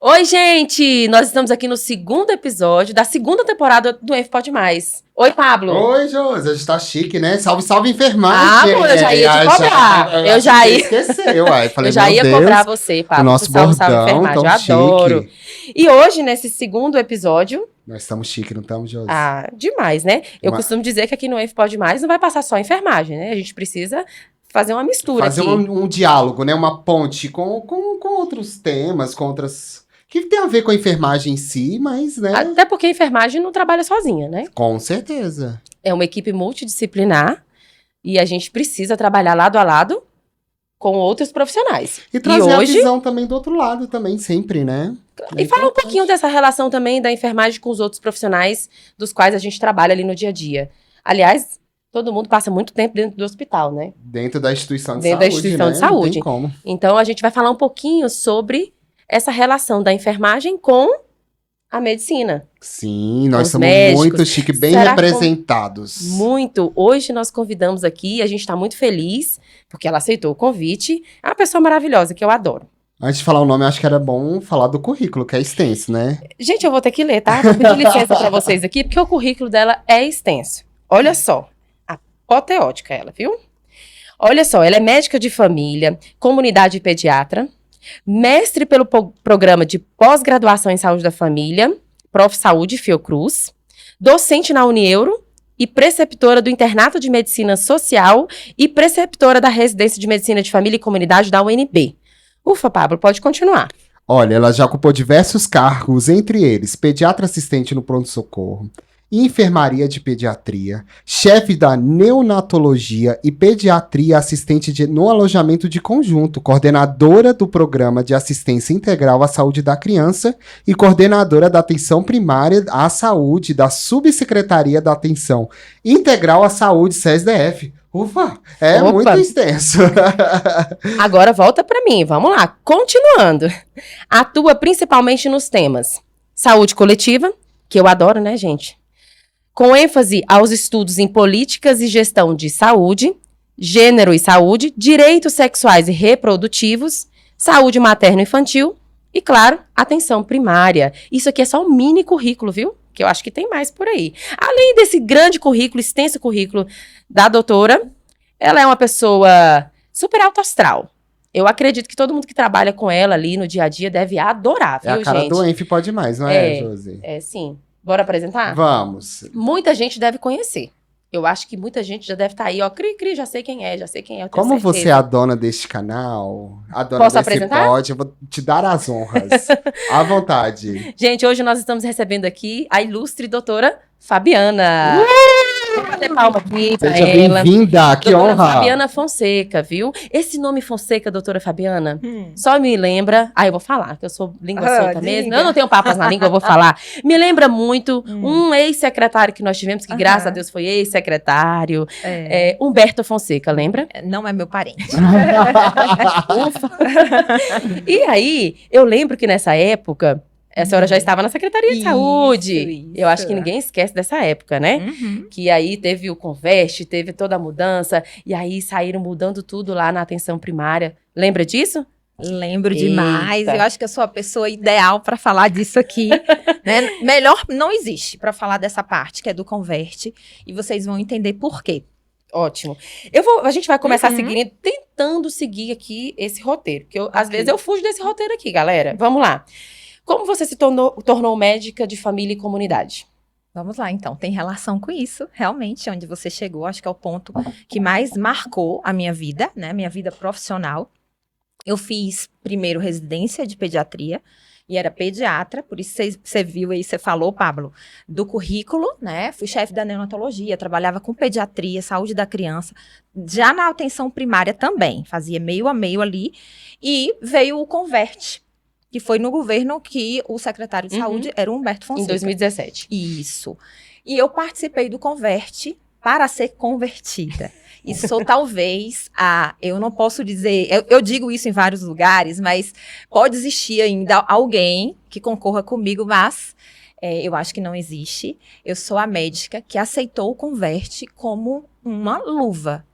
Oi, gente! Nós estamos aqui no segundo episódio da segunda temporada do Enf Pode Mais. Oi, Pablo! Oi, Josi, a gente tá chique, né? Salve, salve, enfermagem! Pô, eu já ia te cobrar. Eu já ia... Esqueceu, uai. Falei, eu já ia Deus, cobrar você, Pablo. o nosso salve, bordão, salve, enfermagem. tão Eu chique. adoro. E hoje, nesse segundo episódio... Nós estamos chique, não estamos, Josi? Demais, né? Eu costumo dizer que aqui no Enf Pode Mais não vai passar só enfermagem, né? A gente precisa fazer uma mistura fazer aqui. um diálogo, né? Uma ponte com outros temas, com outras... Que tem a ver com a enfermagem em si, mas, né? Até porque a enfermagem não trabalha sozinha, né? Com certeza. É uma equipe multidisciplinar e a gente precisa trabalhar lado a lado com outros profissionais. E trazer hoje... a visão também do outro lado, também, sempre, né? E falar um pouquinho dessa relação também da enfermagem com os outros profissionais dos quais a gente trabalha ali no dia a dia. Aliás, todo mundo passa muito tempo dentro do hospital, né? Dentro da instituição de saúde, da instituição, né? De saúde. Não tem como. Então, a gente vai falar um pouquinho sobre essa relação da enfermagem com a medicina. Sim, nós somos médicos. Muito chique, bem representados. Muito. Hoje nós convidamos aqui, a gente está muito feliz, porque ela aceitou o convite. É uma pessoa maravilhosa, que eu adoro. Antes de falar o nome, acho que era bom falar do currículo, que é extenso, né? Gente, eu vou ter que ler, tá? Vou pedir licença para vocês aqui, porque o currículo dela é extenso. Olha só, apoteótica ela, viu? Olha só, ela é médica de família, comunidade pediatra, mestre pelo programa de pós-graduação em saúde da família, Prof. Saúde Fiocruz, docente na Unieuro e preceptora do Internato de Medicina Social e preceptora da Residência de Medicina de Família e Comunidade da UNB. Ufa, Pablo, pode continuar. Olha, ela já ocupou diversos cargos, entre eles pediatra assistente no pronto-socorro, enfermaria de pediatria, chefe da neonatologia e pediatria assistente no alojamento de conjunto, coordenadora do programa de assistência integral à saúde da criança e coordenadora da atenção primária à saúde da subsecretaria da atenção integral à saúde SESDF. Ufa, Opa. Muito extenso. Agora volta para mim, vamos lá. Continuando. Atua principalmente nos temas saúde coletiva, que eu adoro, né, gente? Com ênfase aos estudos em políticas e gestão de saúde, gênero e saúde, direitos sexuais e reprodutivos, saúde materno-infantil e, claro, atenção primária. Isso aqui é só um mini currículo, viu? Que eu acho que tem mais por aí. Além desse grande currículo, extenso currículo da doutora, ela é uma pessoa super alto astral. Eu acredito que todo mundo que trabalha com ela ali no dia a dia deve adorar, viu, gente? É a cara do Enf Pode Mais, não é, Josi? É, sim. Bora apresentar? Vamos. Muita gente deve conhecer. Eu acho que muita gente já deve estar aí, ó, cri, já sei quem é, Como você é a dona deste canal, a dona Posso desse apresentar? pod, eu vou te dar as honras. À vontade. Gente, hoje nós estamos recebendo aqui a ilustre doutora Fabiana. Vou bater palma aqui pra Seja ela. Bem-vinda, que doutora honra. Fabiana Fonseca, viu? Esse nome Fonseca, doutora Fabiana, só me lembra... eu vou falar, que eu sou língua solta mesmo. Eu não tenho papas na língua, eu vou falar. Me lembra muito um ex-secretário que nós tivemos, que graças a Deus foi ex-secretário. Humberto Fonseca, lembra? Não é meu parente. E aí, eu lembro que nessa época... A senhora já estava na Secretaria de Saúde. Isso. Eu acho que ninguém esquece dessa época, né? Que aí teve o Conveste, teve toda a mudança. E aí saíram mudando tudo lá na atenção primária. Lembra disso? Lembro demais. Eu acho que eu sou a pessoa ideal para falar disso aqui. Né? Melhor não existe para falar dessa parte, que é do Converte. E vocês vão entender por quê. Ótimo. A gente vai começar tentando seguir aqui esse roteiro. Porque às vezes eu fujo desse roteiro aqui, galera. Vamos lá. Como você se tornou médica de família e comunidade? Vamos lá, então. Tem relação com isso, realmente, onde você chegou. Acho que é o ponto que mais marcou a minha vida, né? Minha vida profissional. Eu fiz primeiro residência de pediatria e era pediatra, por isso você viu aí, você falou, Pablo, do currículo, né? Fui chefe da neonatologia, trabalhava com pediatria, saúde da criança, já na atenção primária também, fazia meio a meio ali, e veio o Converte, que foi no governo que o secretário de saúde era o Humberto Fonseca. Em 2017. Isso. E eu participei do Converte para ser convertida. E sou talvez eu não posso dizer, eu digo isso em vários lugares, mas pode existir ainda alguém que concorra comigo, mas eu acho que não existe. Eu sou a médica que aceitou o Converte como uma luva.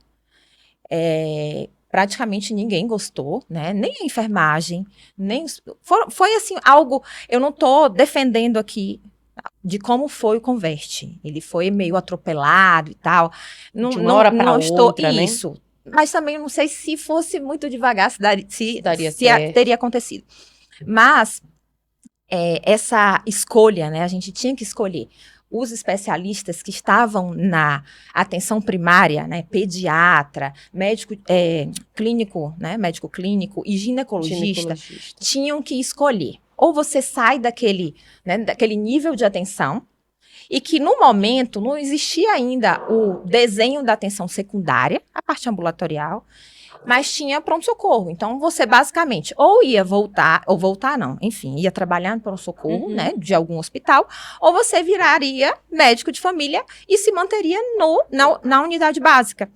praticamente ninguém gostou, né? Nem a enfermagem, nem... Foi assim, algo... Eu não estou defendendo aqui de como foi o Converte. Ele foi meio atropelado e tal. Não, De uma hora pra não estou... outra, né? Isso. Mas também eu não sei se fosse muito devagar, se certo. teria acontecido. Mas essa escolha, né? A gente tinha que escolher os especialistas que estavam na atenção primária, né? Pediatra, médico clínico, né? Médico clínico e ginecologista, tinham que escolher. Ou você sai daquele nível de atenção, e que no momento não existia ainda o desenho da atenção secundária, a parte ambulatorial, mas tinha pronto-socorro. Então, você basicamente ou ia ia trabalhar no pronto-socorro, né, de algum hospital, ou você viraria médico de família e se manteria na unidade básica.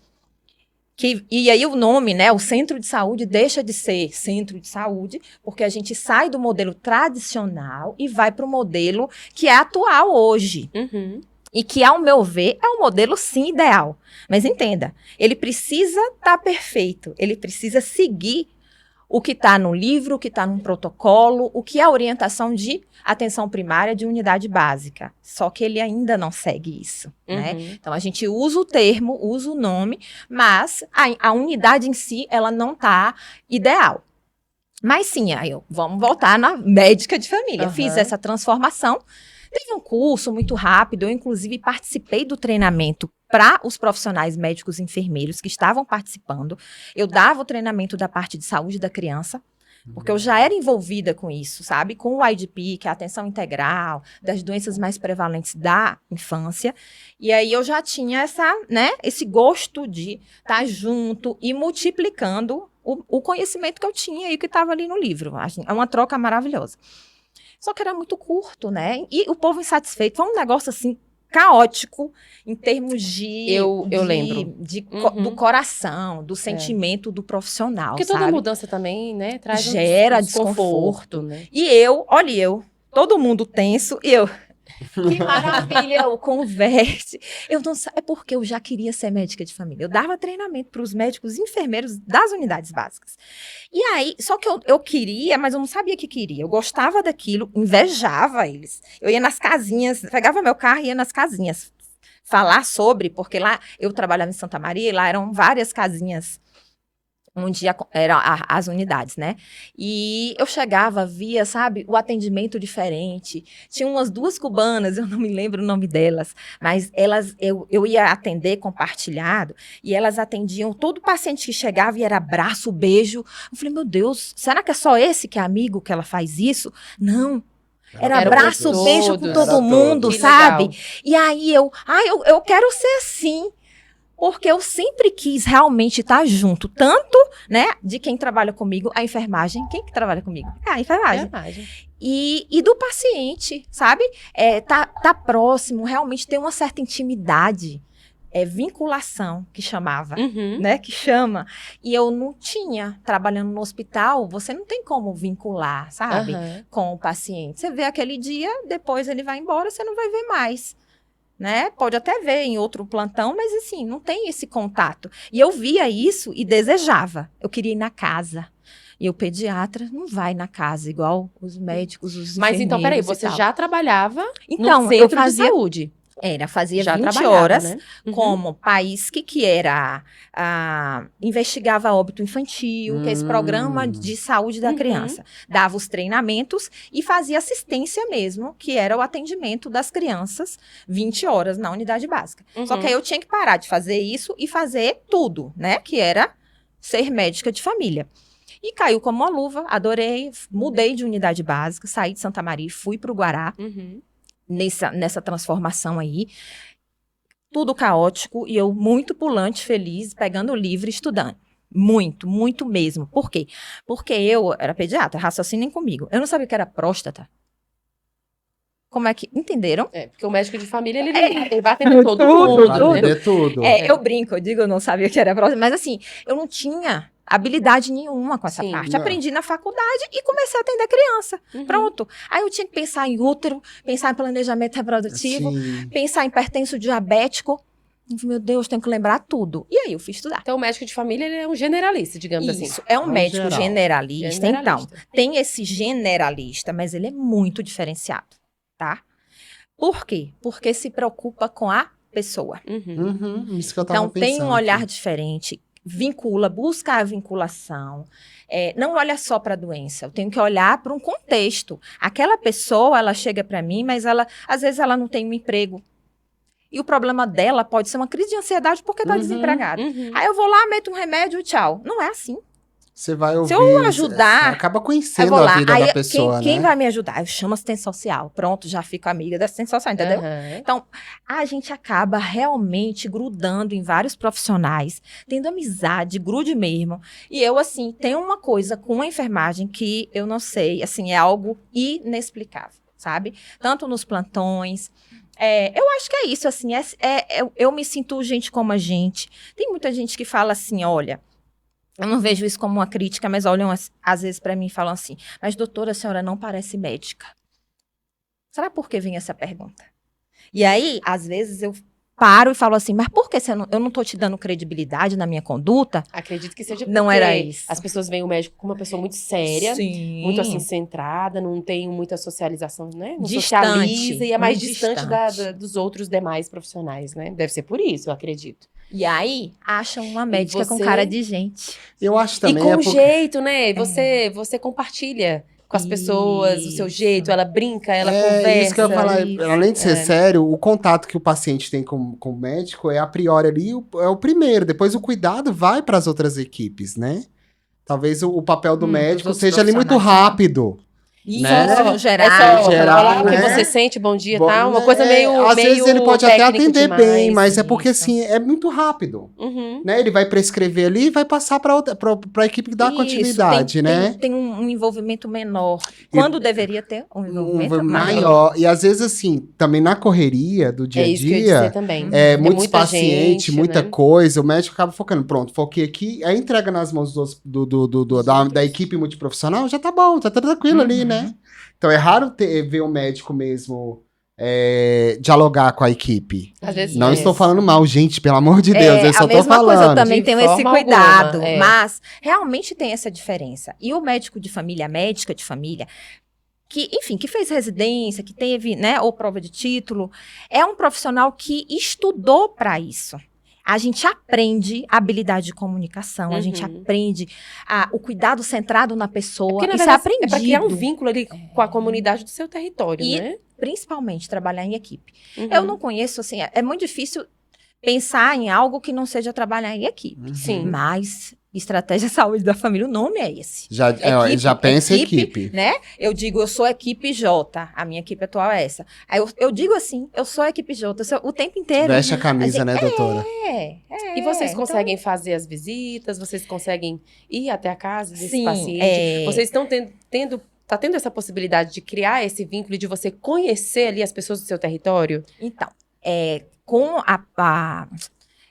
E aí o nome, né, o centro de saúde deixa de ser centro de saúde, porque a gente sai do modelo tradicional e vai para o modelo que é atual hoje. E que, ao meu ver, é um modelo, sim, ideal. Mas entenda, ele precisa estar perfeito, ele precisa seguir o que está no livro, o que está no protocolo, o que é a orientação de atenção primária de unidade básica. Só que ele ainda não segue isso, né? Então, a gente usa o termo, usa o nome, mas a unidade em si, ela não está ideal. Mas sim, vamos voltar na médica de família. Fiz essa transformação. Teve um curso muito rápido, eu inclusive participei do treinamento para os profissionais médicos e enfermeiros que estavam participando. Eu dava o treinamento da parte de saúde da criança, porque eu já era envolvida com isso, sabe? Com o IDP, que é a atenção integral, das doenças mais prevalentes da infância. E aí eu já tinha esse gosto de estar junto e multiplicando o conhecimento que eu tinha e que estava ali no livro. É uma troca maravilhosa. Só que era muito curto, né? E o povo insatisfeito. Foi um negócio, assim, caótico em termos de... Eu lembro. Do coração, do sentimento do profissional, porque sabe? toda mudança também, né? Traz gera um desconforto. né? E todo mundo tenso, e eu... Que maravilha, o Converte. Eu não sei, é porque eu já queria ser médica de família. Eu dava treinamento para os médicos e enfermeiros das unidades básicas. E aí, só que eu queria, mas eu não sabia que queria. Eu gostava daquilo, invejava eles. Eu ia nas casinhas, pegava meu carro e ia nas casinhas falar sobre, porque lá eu trabalhava em Santa Maria e lá eram várias casinhas onde eram as unidades, né? E eu chegava, via, sabe, o atendimento diferente. Tinha umas 2 cubanas, eu não me lembro o nome delas, mas eu ia atender compartilhado e elas atendiam todo paciente que chegava e era abraço, beijo. Eu falei, meu Deus, será que é só esse que é amigo que ela faz isso? Não. Era abraço, beijo com todo mundo, sabe? Legal. E aí eu quero ser assim. Porque eu sempre quis realmente estar junto, tanto, né, de quem trabalha comigo, a enfermagem. Quem que trabalha comigo? A enfermagem. E do paciente, sabe? Tá próximo, realmente ter uma certa intimidade. Vinculação, que chamava, né? Que chama. E eu não tinha. Trabalhando no hospital, você não tem como vincular, sabe? Com o paciente. Você vê aquele dia, depois ele vai embora, você não vai ver mais. Né? Pode até ver em outro plantão, mas assim, não tem esse contato. E eu via isso e desejava. Eu queria ir na casa. E o pediatra não vai na casa, igual os médicos, os enfermeiros. Mas então, peraí, você já trabalhava no centro de saúde? Fazia já 20 horas, né? como PAISC, que era investigava óbito infantil, que é esse programa de saúde da criança. Dava os treinamentos e fazia assistência mesmo, que era o atendimento das crianças, 20 horas na unidade básica. Só que aí eu tinha que parar de fazer isso e fazer tudo, né? Que era ser médica de família. E caiu como uma luva, adorei, mudei de unidade básica, saí de Santa Maria e fui para o Guará. Nessa transformação aí, tudo caótico e eu muito pulante, feliz, pegando o livro e estudando. Muito, muito mesmo. Por quê? Porque eu era pediatra, raciocinem comigo. Eu não sabia o que era próstata. Como é que... Entenderam? Porque o médico de família, ele vai atender todo mundo. Vai atender tudo. Eu brinco, eu digo, eu não sabia o que era próstata, mas assim, eu não tinha habilidade nenhuma com essa parte. Aprendi na faculdade e comecei a atender criança. Pronto. Aí eu tinha que pensar em útero, pensar em planejamento reprodutivo, pensar em hipertenso diabético. Meu Deus, tenho que lembrar tudo. E aí eu fui estudar. Então, o médico de família, ele é um generalista, digamos assim. Isso, é um médico geral. generalista. Então, Generalista. tem esse generalista, mas ele é muito diferenciado, tá? Por quê? Porque se preocupa com a pessoa. Uhum. Isso que eu tava Então, tem pensando um olhar aqui. diferente, busca a vinculação. Não olha só para a doença, eu tenho que olhar para um contexto. Aquela pessoa, ela chega para mim, mas às vezes ela não tem um emprego. E o problema dela pode ser uma crise de ansiedade porque está desempregada. Uhum. Aí eu vou lá, meto um remédio e tchau. Não é assim. Você vai ouvir. Se eu ajudar, você acaba Aí eu conhecendo vou a lá. vida Aí, da pessoa, quem né? vai me ajudar? Eu chamo assistente social. Pronto, já fico amiga da assistente social, entendeu? Aham. Então, a gente acaba realmente grudando em vários profissionais, tendo amizade, grude mesmo. E eu, assim, tenho uma coisa com a enfermagem que eu não sei, assim, é algo inexplicável, sabe? Tanto nos plantões. Eu acho que é isso, assim, eu me sinto gente como a gente. Tem muita gente que fala assim, olha, eu não vejo isso como uma crítica, mas olham às vezes para mim e falam assim, mas doutora, a senhora não parece médica. Será por que vem essa pergunta? E aí, às vezes, eu paro e falo assim, mas por que eu não tô te dando credibilidade na minha conduta? Acredito que seja porque Não era isso. as pessoas veem o médico como uma pessoa muito séria, Sim. muito assim centrada, não tem muita socialização, né? Não Distante, socializa e é mais muito distante distante. dos outros demais profissionais, né? Deve ser por isso, eu acredito. E aí, acham uma médica com você- cara de gente. Eu acho também. e com é o porque- jeito, né? Você compartilha com as pessoas o seu Isso. jeito, ela brinca, ela É conversa. isso que eu ia falar. isso. Além de ser sério, o contato que o paciente tem com o médico é a priori ali é o primeiro. Depois o cuidado vai para as outras equipes, né? Talvez o papel do Dos médico outros seja ali muito profissionais. rápido. Isso, Né? no geral. É só geral, falar o que né? você sente, bom dia, Bom, tá? Uma coisa é, meio às vezes ele pode até técnico atender demais. bem, mas é porque Isso. assim, é muito rápido. Uhum. Né? Ele vai prescrever ali e vai passar para a equipe dar Isso, continuidade, né? Tem um envolvimento menor. Quando deveria ter um envolvimento Maior. E às vezes, assim, também na correria do dia É a isso que eu ia dizer dia, também. muitos muita pacientes, gente, muita né? coisa, o médico acaba focando, pronto, foquei aqui, aí entrega nas mãos da equipe multiprofissional, já tá bom, tá tranquilo ali, né? Então é raro ver o médico mesmo dialogar com a equipe. Às vezes Não é. estou falando mal, gente, pelo amor de Deus, eu só a tô mesma coisa, eu falando. também De tenho esse forma cuidado. alguma, é. Mas realmente tem essa diferença. E o médico de família, a médica de família, que, enfim, que fez residência, que teve, né, ou prova de título, é um profissional que estudou para isso. A gente aprende a habilidade de comunicação, a gente aprende o cuidado centrado na pessoa. Porque, na Isso verdade, é aprendido. pra criar um vínculo ali com a comunidade do seu território, E- né? Principalmente trabalhar em equipe. Uhum. Eu não conheço, assim, é muito difícil pensar em algo que não seja trabalhar em equipe. Sim. Mas estratégia de saúde da família, o nome é esse. Já pensa em equipe. Né? Eu digo, eu sou equipe J, a minha equipe atual é essa. Aí eu digo assim, eu sou a equipe J, o tempo inteiro. Veste a camisa, A né, doutora? E vocês então- conseguem fazer as visitas? Vocês conseguem ir até a casa desse Sim, paciente? Vocês estão tá tendo essa possibilidade de criar esse vínculo, de você conhecer ali as pessoas do seu território? Então, com a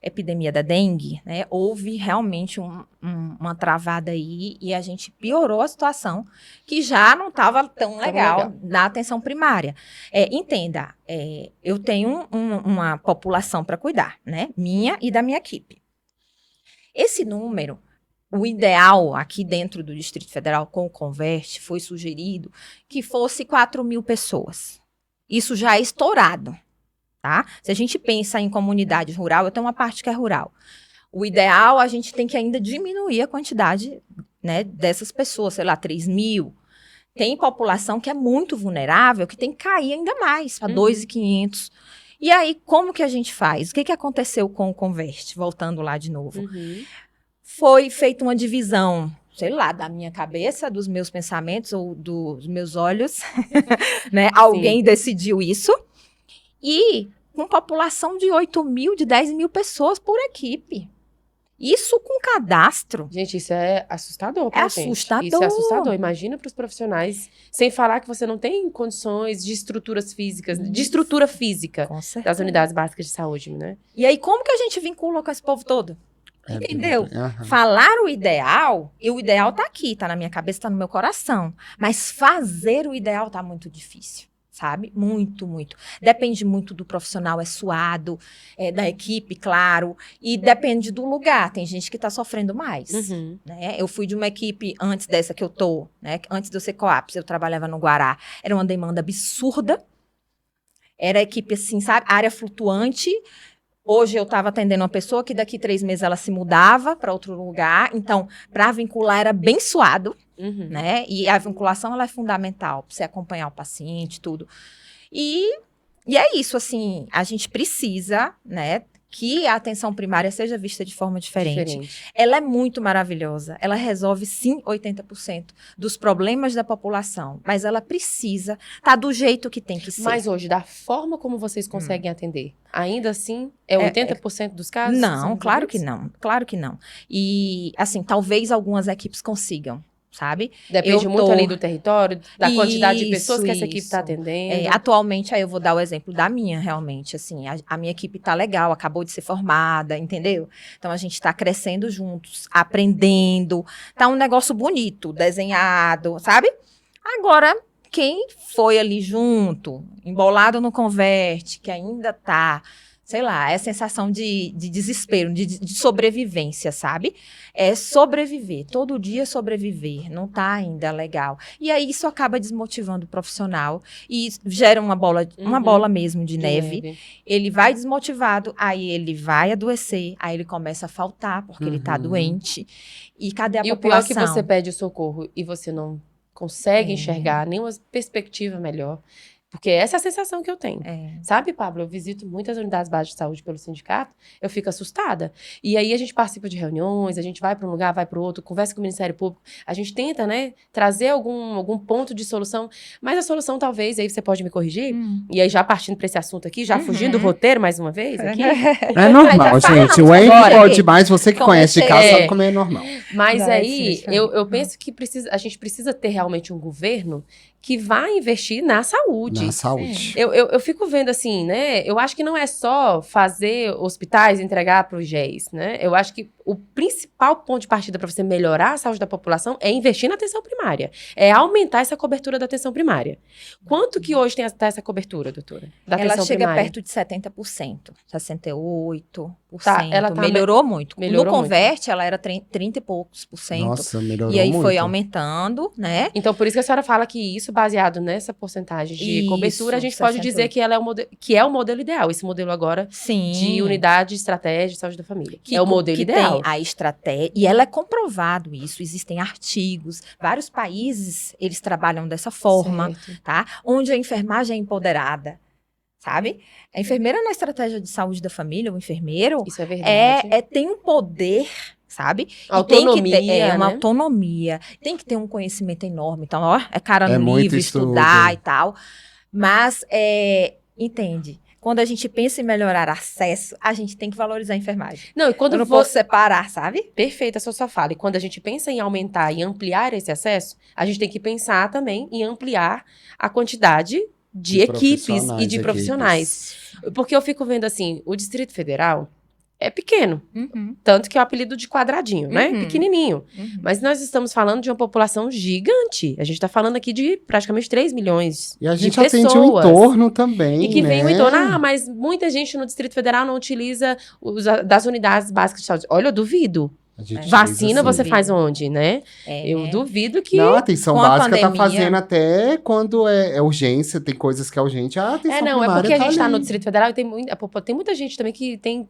epidemia da dengue, né, houve realmente uma travada aí e a gente piorou a situação, que já não estava tão legal na atenção primária. Entenda, eu tenho uma população para cuidar, né, minha e da minha equipe. Esse número, o ideal aqui dentro do Distrito Federal com o Converte, foi sugerido que fosse 4.000 pessoas. Isso já é estourado. Tá? Se a gente pensa em comunidade rural, eu tenho uma parte que é rural. O ideal, a gente tem que ainda diminuir a quantidade, né, dessas pessoas, sei lá, 3.000. Tem população que é muito vulnerável, que tem que cair ainda mais, para 2.500. E aí, como que a gente faz? O que aconteceu com o Converte? Voltando lá de novo. Foi feita uma divisão, sei lá, da minha cabeça, dos meus pensamentos ou dos meus olhos. Né? Alguém decidiu isso. E com população de 8.000, de 10.000 pessoas por equipe. Isso com cadastro. Gente, isso é assustador pra gente. Assustador. Isso é assustador. Imagina para os profissionais, sem falar que você não tem condições de estruturas físicas, de estrutura física Com certeza. das unidades básicas de saúde, né? E aí, como que a gente vincula com esse povo todo? Entendeu? Aham. Falar o ideal, e o ideal tá aqui, tá na minha cabeça, tá no meu coração. Mas fazer o ideal tá muito difícil. sabe? Muito, muito. Depende muito do profissional, é suado, da equipe, claro, e depende do lugar. Tem gente que está sofrendo mais, né? Eu fui de uma equipe antes dessa que eu tô, né? Antes de eu ser Coaps, eu trabalhava no Guará. Era uma demanda absurda. Era equipe assim, sabe? Área flutuante. Hoje eu estava atendendo uma pessoa que daqui 3 meses ela se mudava para outro lugar. Então, para vincular era bem suado. Né? E a vinculação ela é fundamental para você acompanhar o paciente, tudo. E é isso, assim, a gente precisa, né, que a atenção primária seja vista de forma diferente. Ela é muito maravilhosa. Ela resolve, sim, 80% dos problemas da população. Mas ela precisa estar do jeito que tem que ser. Mas hoje, da forma como vocês conseguem atender, ainda assim, é 80% dos casos? Não, claro que não. Claro que não. E, assim, talvez algumas equipes consigam. Sabe? Depende muito ali do território, da quantidade de pessoas que essa equipe está atendendo. Atualmente, aí eu vou dar o exemplo da minha, realmente, assim, a minha equipe tá legal, acabou de ser formada, entendeu? Então, a gente está crescendo juntos, aprendendo, tá um negócio bonito, desenhado, sabe? Agora, quem foi ali junto, embolado no Converte, que ainda tá... sei lá, é a sensação de desespero, de sobrevivência, sabe? É sobreviver, todo dia sobreviver, não tá ainda legal. E aí isso acaba desmotivando o profissional e gera uma bola mesmo de neve. Ele vai desmotivado, aí ele vai adoecer, aí ele começa a faltar porque ele tá doente. E cadê a população? E o pior é que você pede socorro e você não consegue enxergar nenhuma perspectiva melhor. Porque essa é a sensação que eu tenho. Sabe, Pablo? Eu visito muitas unidades básicas de saúde pelo sindicato, eu fico assustada. E aí a gente participa de reuniões, a gente vai para um lugar, vai para o outro, conversa com o Ministério Público, a gente tenta, né, trazer algum ponto de solução, mas a solução talvez, aí você pode me corrigir, e aí já partindo para esse assunto aqui, já fugindo do roteiro mais uma vez aqui. É normal, gente. O Henry pode mais, você que conhece de casa sabe como é normal. Mas aí, eu penso que a gente precisa ter realmente um governo que vai investir na saúde. Na saúde. Eu fico vendo assim, né? Eu acho que não é só fazer hospitais entregar para os GEs, né? Eu acho que o principal ponto de partida para você melhorar a saúde da população é investir na atenção primária. É aumentar essa cobertura da atenção primária. Quanto que hoje tem essa cobertura, doutora? Da atenção ela chega primária? perto de 70%, 68%. Ela melhorou muito. Melhorou no Converte, ela era 30 e poucos por cento. Nossa, melhorou muito. E aí foi aumentando, né? Então, por isso que a senhora fala que isso, baseado nessa porcentagem de cobertura, a gente pode dizer que ela é o modelo ideal. Esse modelo agora de unidade, estratégia de saúde da família. É o modelo ideal. Tem a estratégia, e ela é comprovado isso, existem artigos, vários países, eles trabalham dessa forma, tá? Onde a enfermagem é empoderada, sabe? A enfermeira na estratégia de saúde da família, o enfermeiro, isso é verdade. Tem um poder, sabe? Autonomia, tem que ter, uma né? autonomia, tem que ter um conhecimento enorme, então, ó, é cara no muito livro, estudo. estudar e tal, mas, entende? Quando a gente pensa em melhorar acesso, a gente tem que valorizar a enfermagem. Não, e quando eu não posso separar, sabe? Perfeita a sua fala. E quando a gente pensa em aumentar e ampliar esse acesso, a gente tem que pensar também em ampliar a quantidade de equipes e de profissionais. Porque eu fico vendo assim, o Distrito Federal é pequeno. Tanto que é o apelido de quadradinho, né? Pequenininho. Mas nós estamos falando de uma população gigante. A gente está falando aqui de praticamente 3 milhões de pessoas. E a gente atende o entorno também, E que vem né? o entorno. Mas muita gente no Distrito Federal não utiliza das unidades básicas de saúde. Olha, eu duvido. Vacina você faz onde, né? Eu duvido que... Não, a atenção básica pandemia... tá fazendo até quando é urgência, tem coisas que é urgente. A atenção primária é porque a gente tá ali. no Distrito Federal e tem muita gente também que tem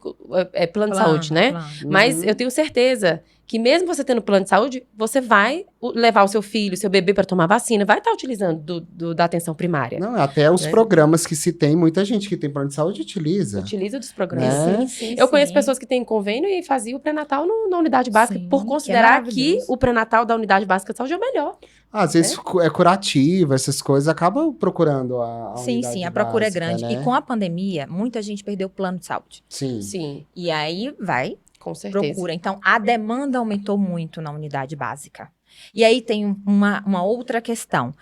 plano de saúde, né? Mas eu tenho certeza que mesmo você tendo plano de saúde, você vai levar o seu filho, seu bebê para tomar vacina, vai estar utilizando da atenção primária. Não, até os programas que se tem, muita gente que tem plano de saúde utiliza. Utiliza dos programas. Né? Sim, eu conheço pessoas que têm convênio e faziam o pré-natal na unidade básica, por considerar que o pré-natal da unidade básica de saúde é o melhor. Às vezes é curativo, essas coisas, acabam procurando a Sim, a procura básica, é grande. né? E com a pandemia, muita gente perdeu o plano de saúde. Sim. E aí vai, com certeza. procura. Então, a demanda aumentou muito na unidade básica. E aí tem uma outra questão.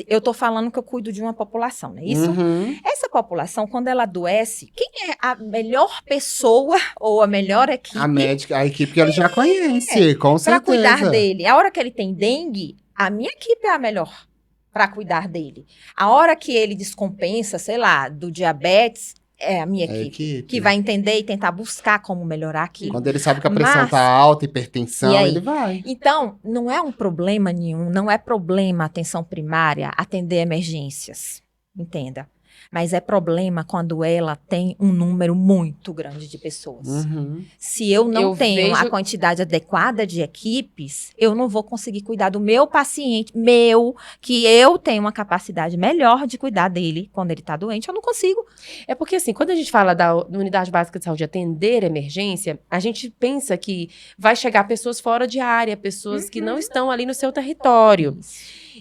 Eu tô falando que eu cuido de uma população, não é isso? Essa população, quando ela adoece, quem é a melhor pessoa ou a melhor equipe? A médica, a equipe que ela já conhece, com certeza. Para cuidar dele. A hora que ele tem dengue, a minha equipe é a melhor. para cuidar dele. A hora que ele descompensa, sei lá, do diabetes, é a minha equipe que vai entender e tentar buscar como melhorar aquilo. Quando ele sabe que a pressão tá alta, hipertensão, ele vai. Então, não é um problema nenhum, não é problema a atenção primária atender emergências, entenda. Mas é problema quando ela tem um número muito grande de pessoas. Se eu não tenho a quantidade adequada de equipes, eu não vou conseguir cuidar do meu paciente, que eu tenho uma capacidade melhor de cuidar dele quando ele está doente, eu não consigo. É porque, assim, quando a gente fala da unidade básica de saúde atender emergência, a gente pensa que vai chegar pessoas fora de área, pessoas que não estão ali no seu território.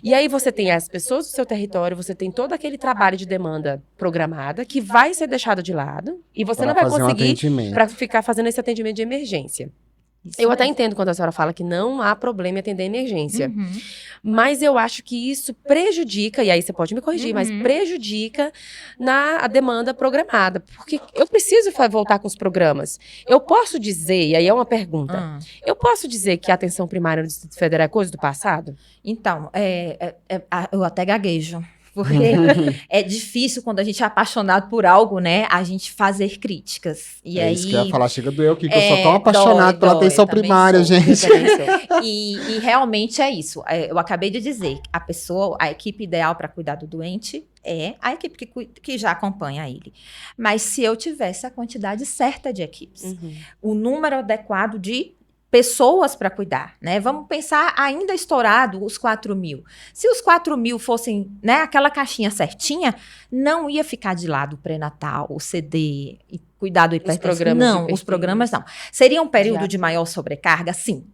E aí você tem as pessoas do seu território, você tem todo aquele trabalho de demanda programada que vai ser deixado de lado e você não vai conseguir para ficar fazendo esse atendimento de emergência. Eu até entendo quando a senhora fala que não há problema em atender emergência, mas eu acho que isso prejudica, e aí você pode me corrigir, mas prejudica a demanda programada, porque eu preciso voltar com os programas. Eu posso dizer, e aí é uma pergunta, eu posso dizer que a atenção primária no Distrito Federal é coisa do passado? Então, eu até gaguejo. Porque é difícil quando a gente é apaixonado por algo, né? A gente fazer críticas. E aí, isso que eu ia falar, chega doeu aqui, que eu sou tão apaixonado pela atenção primária, gente. E realmente é isso. Eu acabei de dizer, a equipe ideal para cuidar do doente é a equipe que já acompanha ele. Mas se eu tivesse a quantidade certa de equipes, o número adequado de pessoas para cuidar, né? Vamos pensar ainda estourado os 4.000. Se os 4.000 fossem, né, aquela caixinha certinha, não ia ficar de lado o pré-natal, o CD, e cuidar do hipertenso. Não, os programas não. Seria um período de maior sobrecarga? Sim.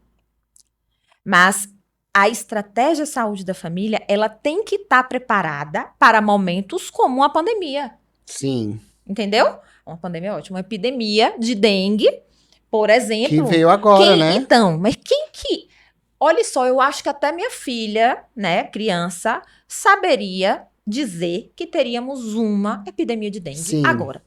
Mas a estratégia de saúde da família, ela tem que estar preparada para momentos como uma pandemia. Sim. Entendeu? Uma pandemia é ótima. Uma epidemia de dengue, por exemplo. Que veio agora, né? Então, mas quem que... Olha só, eu acho que até minha filha, né, criança, saberia dizer que teríamos uma epidemia de dengue agora.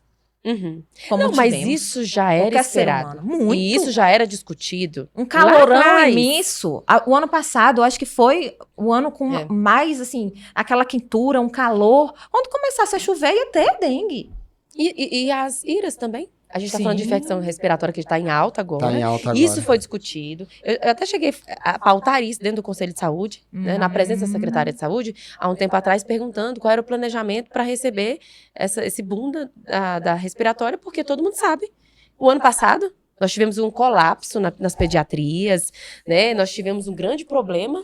Como não, mas isso já era esperado. Muito. E isso já era discutido. Um calorão imenso. O ano passado, eu acho que foi o ano com mais, assim, aquela quentura, um calor. Quando começasse a chover, ia ter dengue. E as iras também? A gente está falando de infecção respiratória que está em alta agora. Está em alta agora. Isso foi discutido. Eu até cheguei a pautar isso dentro do Conselho de Saúde, né, na presença da Secretária de Saúde, há um tempo atrás, perguntando qual era o planejamento para receber esse boom da respiratória, porque todo mundo sabe. O ano passado, nós tivemos um colapso nas pediatrias, né? Nós tivemos um grande problema.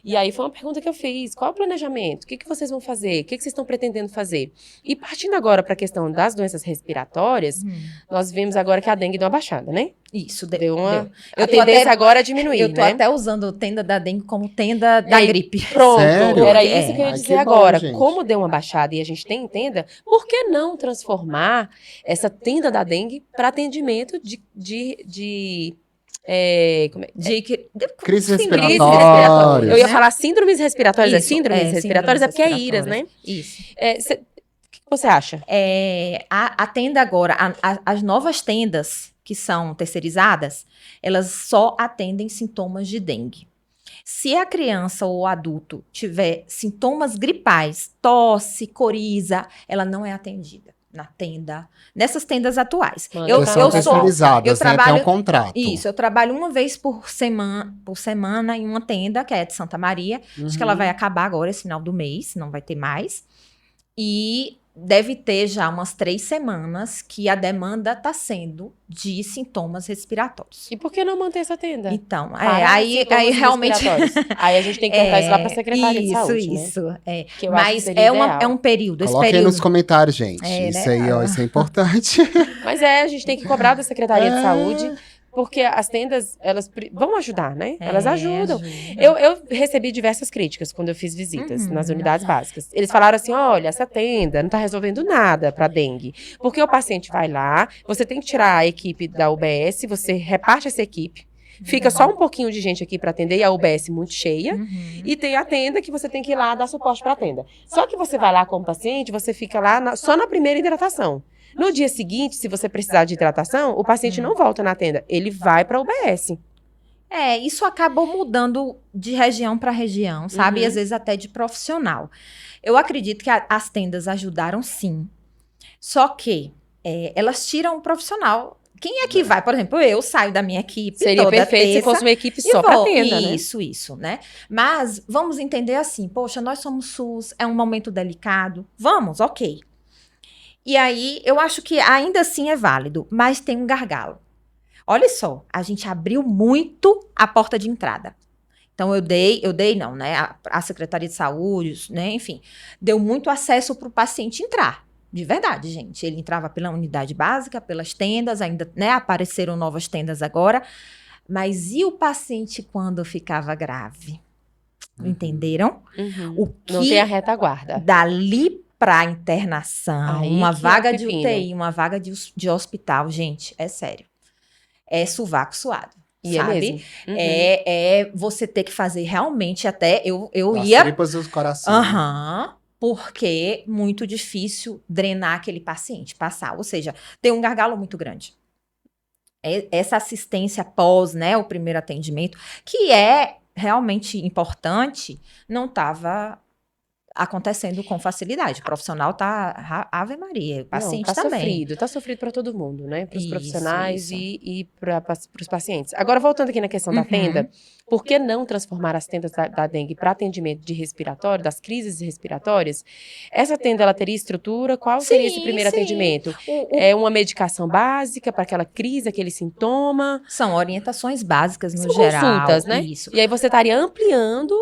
E aí foi uma pergunta que eu fiz, qual é o planejamento? O que vocês vão fazer? O que vocês estão pretendendo fazer? E partindo agora para a questão das doenças respiratórias, nós vimos agora que a dengue deu uma baixada, né? Isso, deu uma tendência agora a diminuir, eu tô até usando tenda da dengue como tenda da gripe. Pronto, sério? Era isso que eu ia dizer agora. Como deu uma baixada e a gente tem tenda, por que não transformar essa tenda da dengue para atendimento de crise respiratória. Eu ia falar síndromes respiratórias. Síndromes respiratórias é porque é IRAS, né? Isso. O que você acha? A tenda agora, as novas tendas que são terceirizadas, elas só atendem sintomas de dengue. Se a criança ou o adulto tiver sintomas gripais, tosse, coriza, ela não é atendida na tenda, nessas tendas atuais. Eu trabalho, tem um contrato. Isso, eu trabalho uma vez por semana em uma tenda, que é de Santa Maria. Acho que ela vai acabar agora, esse final do mês, não vai ter mais. E deve ter já umas 3 semanas que a demanda está sendo de sintomas respiratórios. E por que não manter essa tenda? Então, aí realmente... Aí a gente tem que colocar isso lá para a Secretaria de Saúde, né? Mas é um período. Coloquem aí nos comentários, gente. Isso aí, ó, isso é importante. Mas a gente tem que cobrar da Secretaria de Saúde, porque as tendas, elas vão ajudar, né? Elas ajudam. Eu recebi diversas críticas quando eu fiz visitas nas unidades básicas. Eles falaram assim, olha, essa tenda não tá resolvendo nada para dengue. Porque o paciente vai lá, você tem que tirar a equipe da UBS, você reparte essa equipe, fica só um pouquinho de gente aqui para atender e a UBS muito cheia. E tem a tenda que você tem que ir lá dar suporte para a tenda. Só que você vai lá como paciente, você fica lá só na primeira hidratação. No dia seguinte, se você precisar de hidratação, o paciente não volta na tenda, ele vai para a UBS. Isso acabou mudando de região para região, sabe? E às vezes até de profissional. Eu acredito que as tendas ajudaram, sim. Só que elas tiram o profissional. Quem é que vai? Por exemplo, eu saio da minha equipe Seria toda perfeito se terça fosse uma equipe e só pra vou. tenda, né? Isso, né? Mas vamos entender assim, poxa, nós somos SUS, é um momento delicado. Vamos, ok. E aí, eu acho que ainda assim é válido, mas tem um gargalo. Olha só, a gente abriu muito a porta de entrada. Então, não, né? A Secretaria de Saúde, né? Enfim, deu muito acesso para o paciente entrar. De verdade, gente. Ele entrava pela unidade básica, pelas tendas, ainda, né? Apareceram novas tendas agora. Mas e o paciente quando ficava grave? Entenderam? O que Não tem a retaguarda. dali para internação, Aí uma que é vaga o de pepino. UTI, uma vaga de hospital, gente, é sério. É sovaco suado. E sabe? é mesmo. Você ter que fazer realmente até. Eu Das ia. tripas e os corações. Porque muito difícil drenar aquele paciente, passar. Ou seja, tem um gargalo muito grande. Essa assistência pós, né? O primeiro atendimento, que é realmente importante, não estava acontecendo com facilidade. O profissional tá Ave Maria, o paciente também. Tá sofrido para todo mundo, né? Para os Isso, profissionais isso. e para os pacientes. Agora, voltando aqui na questão da tenda, por que não transformar as tendas da dengue para atendimento de respiratório, das crises respiratórias? Essa tenda, ela teria estrutura? Qual seria esse primeiro atendimento? É uma medicação básica para aquela crise, aquele sintoma? São orientações básicas no São geral. consultas, né? Isso. E aí você estaria ampliando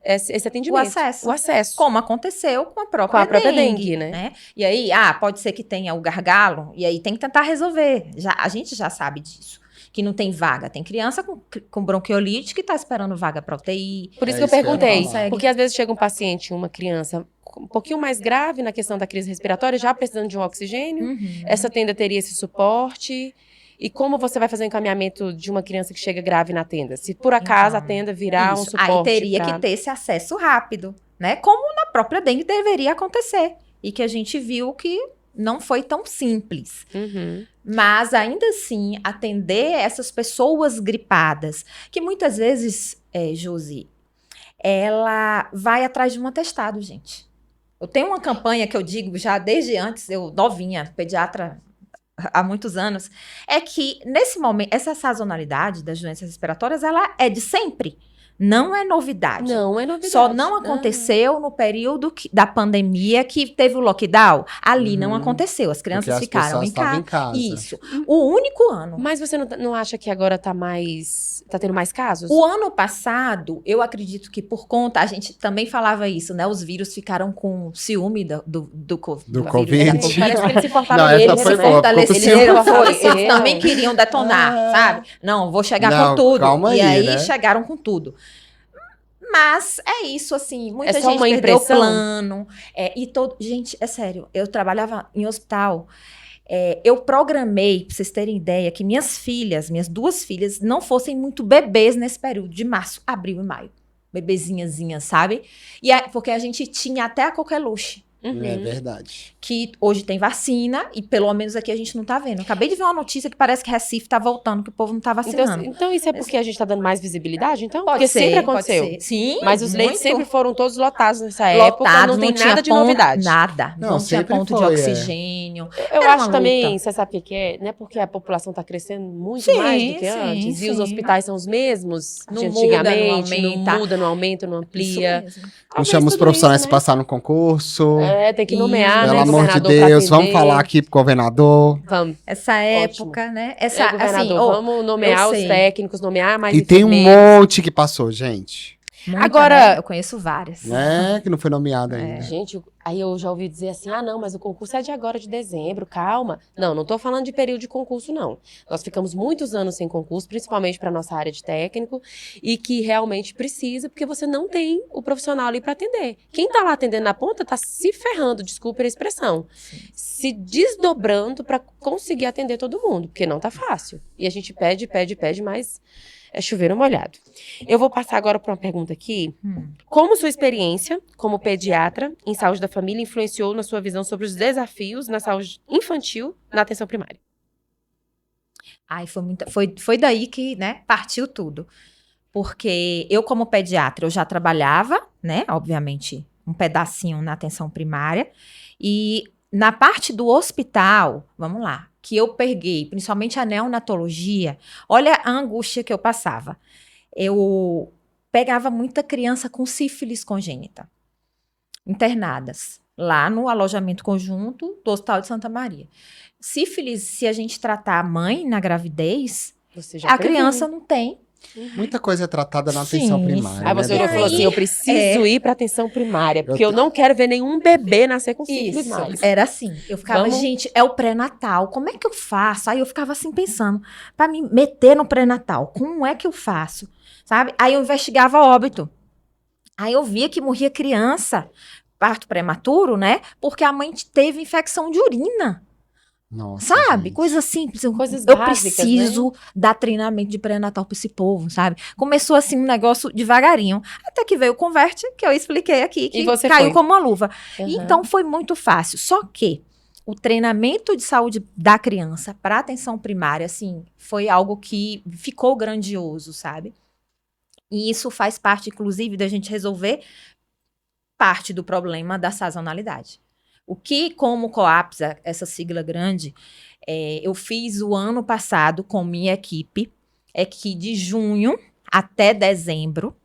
esse atendimento. O acesso. Como aconteceu com a própria dengue, né? E aí, pode ser que tenha o gargalo, e aí tem que tentar resolver. A gente já sabe disso. Que não tem vaga. Tem criança com bronquiolite que está esperando vaga para UTI. Por isso que eu perguntei. falar. Porque às vezes chega um paciente, uma criança um pouquinho mais grave na questão da crise respiratória, já precisando de um oxigênio. Essa tenda teria esse suporte. E como você vai fazer o encaminhamento de uma criança que chega grave na tenda? Se por acaso a tenda virar um suporte. Aí teria que ter esse acesso rápido, né? Como na própria dengue deveria acontecer. E que a gente viu que não foi tão simples. Mas, ainda assim, atender essas pessoas gripadas, que muitas vezes, Josi, ela vai atrás de um atestado, gente. Eu tenho uma campanha que eu digo já desde antes, eu novinha, pediatra há muitos anos, é que, nesse momento, essa sazonalidade das doenças respiratórias, ela é de sempre. Não é novidade. Não é novidade. Só não aconteceu no período da pandemia que teve o lockdown. Ali não aconteceu. As crianças ficaram em casa. Isso. O único ano. Mas você não acha que agora tá tendo mais casos? O ano passado, eu acredito que por conta, a gente também falava isso, né? Os vírus ficaram com ciúme do Covid. Parece que eles se importaram não, deles, essa foi né? boa, Eles também queriam detonar, sabe? Não, vou chegar com tudo. Calma e aí né? chegaram com tudo. Mas é isso, assim, muita só gente uma perdeu o impressão? plano. Gente, é sério, eu trabalhava em hospital. Eu programei, pra vocês terem ideia, que minhas duas filhas, não fossem muito bebês nesse período de março, abril e maio. Bebezinhazinhas, sabe? Porque a gente tinha até a coqueluche. É verdade. Que hoje tem vacina e pelo menos aqui a gente não tá vendo. Eu acabei de ver uma notícia que parece que Recife tá voltando, que o povo não tá vacinando. Então isso é porque a gente tá dando mais visibilidade, então? Pode Porque ser, sempre aconteceu. Pode ser. Sim, mas os leitos muito. sempre foram todos lotados nessa época, não tem nada de novidade. Nada. Não tinha sempre ponto de foi, oxigênio. Eu Era acho uma também, luta. você sabe o que é? Não é porque a população tá crescendo muito Sim, mais do que sim, antes, e os sim. hospitais são os mesmos Não de muda, antigamente, não aumenta. não muda, não aumenta, não amplia. Isso mesmo. Não chama os profissionais para passar no concurso. Tem que nomear, Pelo né, amor de governador pra Deus, vamos atender. falar aqui pro governador. Vamos. Essa época, né? Governador, vamos nomear os técnicos, nomear mais E tem um enfermeiros. monte que passou, gente. Muita, Agora- né? Eu conheço várias. Né? Que não foi nomeado ainda. Gente, aí eu já ouvi dizer assim, não, mas o concurso é de agora, de dezembro, calma. Não tô falando de período de concurso, não. Nós ficamos muitos anos sem concurso, principalmente para nossa área de técnico, e que realmente precisa, porque você não tem o profissional ali para atender. Quem tá lá atendendo na ponta tá se ferrando, desculpe a expressão, se desdobrando para conseguir atender todo mundo, porque não tá fácil. E a gente pede, mas é chover molhado. Eu vou passar agora para uma pergunta aqui. Como sua experiência como pediatra em saúde da família influenciou na sua visão sobre os desafios na saúde infantil na atenção primária? Aí foi daí que, né, partiu tudo. Porque eu, como pediatra, eu já trabalhava, né, obviamente, um pedacinho na atenção primária. E na parte do hospital, vamos lá, que eu peguei, principalmente a neonatologia, olha a angústia que eu passava. Eu pegava muita criança com sífilis congênita, internadas, lá no alojamento conjunto do Hospital de Santa Maria. Sífilis, se a gente tratar a mãe na gravidez, Você já a criança não tem. Muita coisa é tratada na atenção Sim, primária. Aí você né, olhou e falou doutora? assim, eu preciso ir pra atenção primária, porque eu não quero ver nenhum bebê nascer com sífilis Isso, mais. era assim. Eu ficava, Vamos- gente, é o pré-natal, como é que eu faço? Aí eu ficava assim pensando, pra me meter no pré-natal, como é que eu faço? Sabe? Aí eu investigava óbito. Aí eu via que morria criança, parto prematuro, né? Porque a mãe teve infecção de urina. Nossa, Sabe? gente. Coisa simples. Coisas Eu básicas, preciso dar treinamento de pré-natal pra esse povo, sabe? Começou assim um negócio devagarinho. Até que veio o Converte, que eu expliquei aqui, que você caiu foi. como uma luva. Uhum. Então foi muito fácil. Só que o treinamento de saúde da criança para atenção primária, assim, foi algo que ficou grandioso, sabe? E isso faz parte, inclusive, da gente resolver parte do problema da sazonalidade. O que, como COAPSA, essa sigla grande, eu fiz o ano passado com minha equipe, é que de junho até dezembro,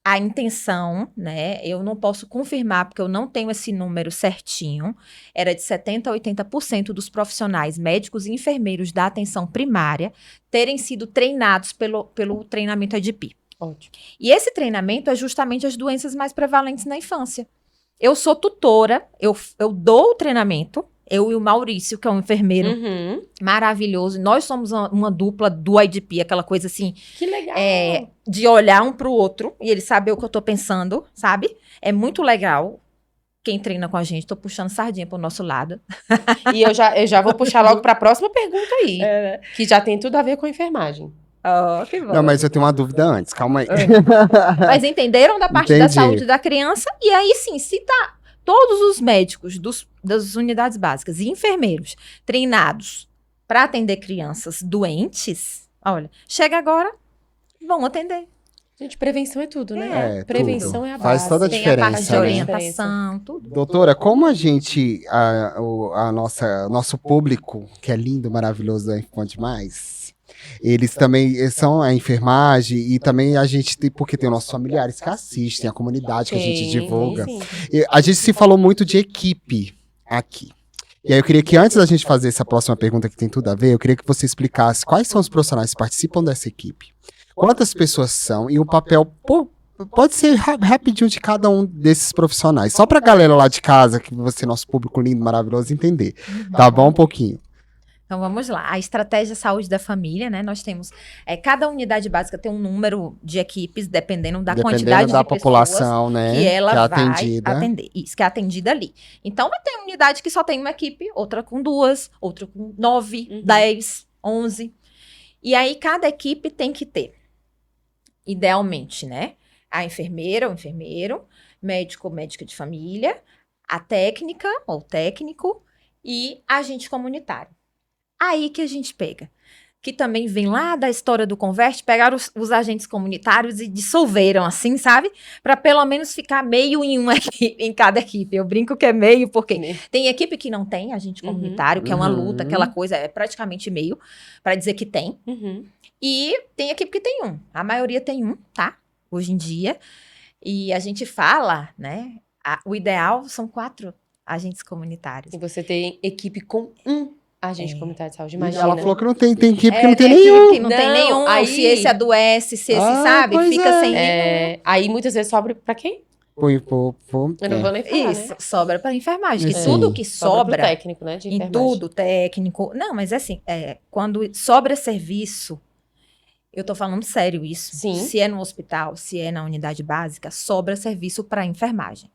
a intenção, né, eu não posso confirmar porque eu não tenho esse número certinho, era de 70% a 80% dos profissionais médicos e enfermeiros da atenção primária terem sido treinados pelo treinamento EDP. Ótimo. E esse treinamento é justamente as doenças mais prevalentes na infância. Eu sou tutora, eu dou o treinamento, eu e o Maurício, que é um enfermeiro Uhum. maravilhoso. Nós somos uma dupla do IDP, aquela coisa assim, Que legal. de olhar um pro outro e ele saber o que eu tô pensando, sabe? É muito legal. Quem treina com a gente, tô puxando sardinha pro nosso lado. E eu já vou puxar logo pra próxima pergunta aí, que já tem tudo a ver com a enfermagem. Oh, que bom. Não, mas eu tenho uma dúvida antes, calma aí. Mas entenderam da parte da Entendi. saúde da criança? E aí sim, se tá todos os médicos das unidades básicas e enfermeiros treinados para atender crianças doentes, olha, chega agora, vão atender. Gente, prevenção é tudo, né? É, Prevenção tudo. é a Faz base. toda a Tem a parte de diferença, né? orientação, tudo. Doutora, como a gente, nosso público, que é lindo, maravilhoso da Infonte Mais, eles também são a enfermagem e também a gente tem, porque tem nossos familiares que assistem, a comunidade que a gente divulga. Sim. E a gente se falou muito de equipe aqui. E aí eu queria que antes da gente fazer essa próxima pergunta que tem tudo a ver, eu queria que você explicasse quais são os profissionais que participam dessa equipe, quantas pessoas são e o papel, pode ser rapidinho de cada um desses profissionais, só pra galera lá de casa, que você, nosso público lindo, maravilhoso, entender. Tá bom? Um pouquinho. Então vamos lá. A estratégia saúde da família, né? Nós temos cada unidade básica tem um número de equipes dependendo da quantidade da de população, né? que ela que é vai atendida. atender. Isso, que é atendida ali. Então vai ter unidade que só tem uma equipe, outra com 2, outra com 9, 10, 11. E aí cada equipe tem que ter, idealmente, né? A enfermeira, o enfermeiro, médico ou médica de família, a técnica ou técnico e agente comunitário. Aí que a gente pega. Que também vem lá da história do Converte, pegaram os agentes comunitários e dissolveram, assim, sabe? Para pelo menos ficar meio em cada equipe. Eu brinco que é meio, porque tem equipe que não tem agente comunitário, que é uma luta, aquela coisa, é praticamente meio, para dizer que tem. E tem equipe que tem um. A maioria tem um, tá? Hoje em dia. E a gente fala, né? O ideal são 4 agentes comunitários. E você tem equipe com um agente comunitário de saúde, imagina. Ela falou que não tem equipe que não tem tem nenhum. equipe que não tem nenhum. Aí- Se esse adoece, se esse, sabe? pois Fica sem nenhum. Aí muitas vezes sobra pra quem? Pô, Eu não vou nem falar, Isso, né? sobra para enfermagem. Que Sim. tudo que Sobra pro sobra, técnico, né? De em enfermagem. tudo, técnico. Não, mas assim, quando sobra serviço, eu tô falando sério isso. Sim. Se é no hospital, se é na unidade básica, sobra serviço para enfermagem.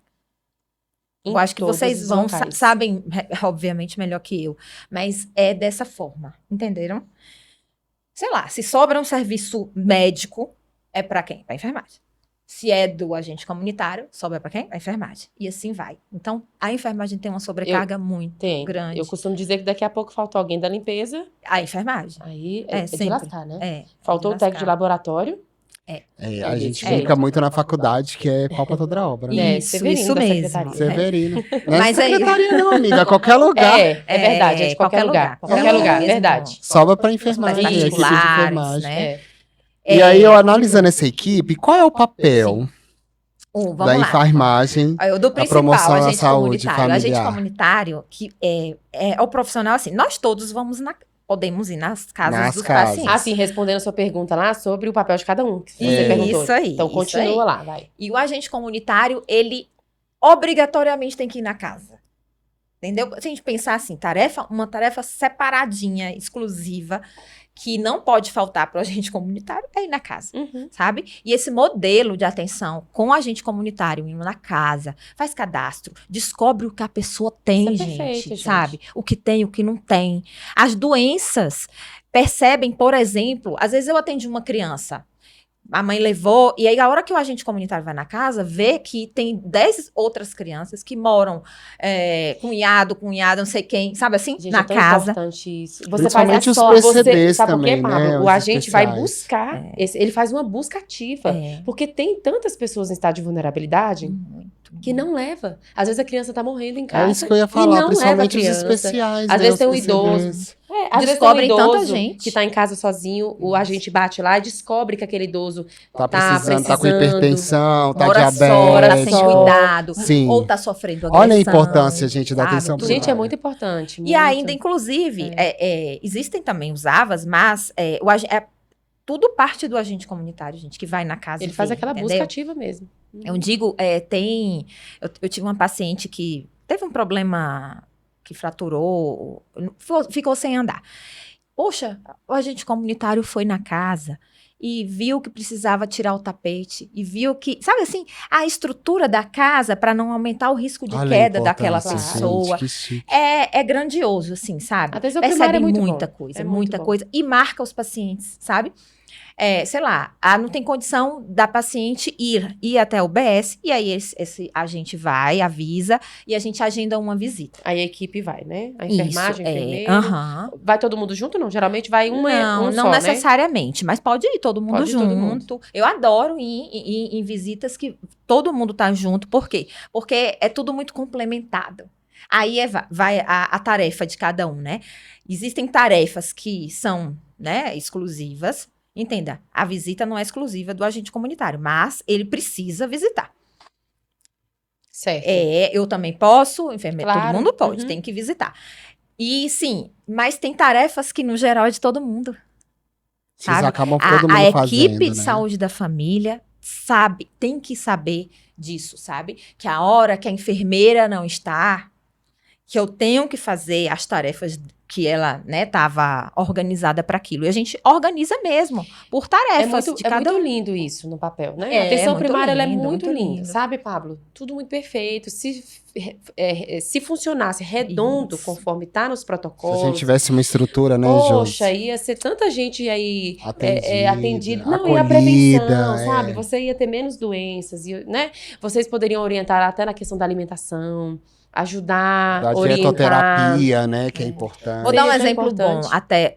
Eu acho que todos vocês os vão locais. sabem, obviamente, melhor que eu. Mas é dessa forma, entenderam? Sei lá, se sobra um serviço médico, é para quem? Para enfermagem. Se é do agente comunitário, sobra para quem? A enfermagem. E assim vai. Então, a enfermagem tem uma sobrecarga muito grande. Eu costumo dizer que daqui a pouco faltou alguém da limpeza. A enfermagem. Aí é de sempre. lascar, né? É. Faltou o técnico de laboratório. A gente brinca muito na faculdade que é pau pra toda obra. Né? Isso mesmo. Severino. Não é Mas secretaria não, amiga. Qualquer lugar. É verdade, gente. Qualquer lugar. Qualquer lugar, mesmo. verdade. Sobra pra enfermagem. Particulares, equipe de enfermagem. né? E aí, eu analisando essa equipe, qual é o papel Vamos da lá. enfermagem? Do a principal, promoção da agente saúde comunitário. familiar. Agente comunitário, que é o profissional, assim, nós todos podemos ir nas casas dos pacientes. Assim, respondendo a sua pergunta lá sobre o papel de cada um. Que você perguntou. Isso aí. Então, continua lá, vai. E o agente comunitário, ele obrigatoriamente tem que ir na casa. Entendeu? Se a gente pensar assim, uma tarefa separadinha, exclusiva, que não pode faltar para o agente comunitário, é ir na casa, sabe? E esse modelo de atenção com o agente comunitário, indo na casa, faz cadastro, descobre o que a pessoa tem, gente, sabe? O que tem, o que não tem. As doenças percebem, por exemplo, às vezes eu atendi uma criança, a mãe levou, e aí a hora que o agente comunitário vai na casa, vê que tem 10 outras crianças que moram cunhado, não sei quem, sabe assim, gente, na casa. Importante isso. Você principalmente os PCDs sabe também, por quê, Pablo? né? O agente vai buscar, ele faz uma busca ativa, porque tem tantas pessoas em estado de vulnerabilidade que não leva. Às vezes a criança tá morrendo em casa. É isso que eu ia falar, principalmente os especiais. Às vezes tem um idoso. Às descobrem vezes tem um idoso tanta gente que tá em casa sozinho, o agente bate lá e descobre que aquele idoso tá precisando, tá com hipertensão, tá diabético, tá sem cuidado, sim. ou tá sofrendo agressão. Olha a importância, gente, da atenção primária. Gente, é muito importante. Muito. E ainda, inclusive, existem também os AVAs, mas tudo parte do agente comunitário, gente, que vai na casa. Ele faz aquela busca ativa mesmo. Eu digo, eu tive uma paciente que teve um problema que fraturou, ficou sem andar. Poxa, o agente comunitário foi na casa e viu que precisava tirar o tapete e viu que, sabe assim, a estrutura da casa para não aumentar o risco de queda daquela pessoa. Gente, é grandioso, assim, sabe? Atenção percebe é muito muita bom. coisa, muita coisa e marca os pacientes, sabe? Sei lá, não tem condição da paciente ir até o UBS, e aí a gente vai, avisa, e a gente agenda uma visita. Aí a equipe vai, né? A enfermagem, enfermeiro. Vai todo mundo junto, não? Geralmente vai um não só, necessariamente, mas pode ir todo mundo junto. Todo mundo. Eu adoro ir em visitas que todo mundo tá junto, por quê? Porque é tudo muito complementado. Aí vai a tarefa de cada um, né? Existem tarefas que são, né, exclusivas. Entenda, a visita não é exclusiva do agente comunitário, mas ele precisa visitar. Certo. Eu também posso, enfermeiro, claro. Todo mundo pode, tem que visitar. E mas tem tarefas que no geral é de todo mundo. Vocês sabe? acabam todo mundo a equipe fazendo, de né? saúde da família tem que saber disso, sabe? Que a hora que a enfermeira não está, que eu tenho que fazer as tarefas que ela, né, estava organizada para aquilo. E a gente organiza mesmo, por tarefas de cada É muito lindo isso no papel, né? A atenção primária ela é muito linda, sabe, Pablo? Tudo muito perfeito. Se funcionasse redondo, conforme está nos protocolos... Se a gente tivesse uma estrutura, né, Poxa, Josi? ia ser tanta gente aí atendida. Não, e a prevenção, sabe? Você ia ter menos doenças, né? Vocês poderiam orientar até na questão da alimentação... ajudar, da orientar. dietoterapia, né, que é importante. Vou dar um exemplo bom, até,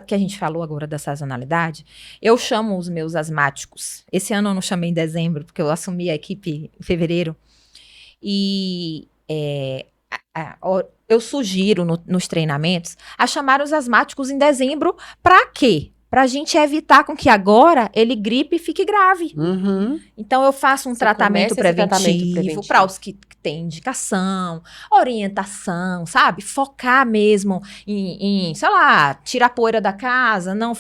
que a gente falou agora da sazonalidade. Eu chamo os meus asmáticos. Esse ano eu não chamei em dezembro, porque eu assumi a equipe em fevereiro. E eu sugiro nos treinamentos a chamar os asmáticos em dezembro. Para quê? Para a gente evitar com que agora ele gripe e fique grave. Então, eu faço um tratamento preventivo para os que têm indicação, orientação, sabe? Focar mesmo em, sei lá, tirar a poeira da casa, não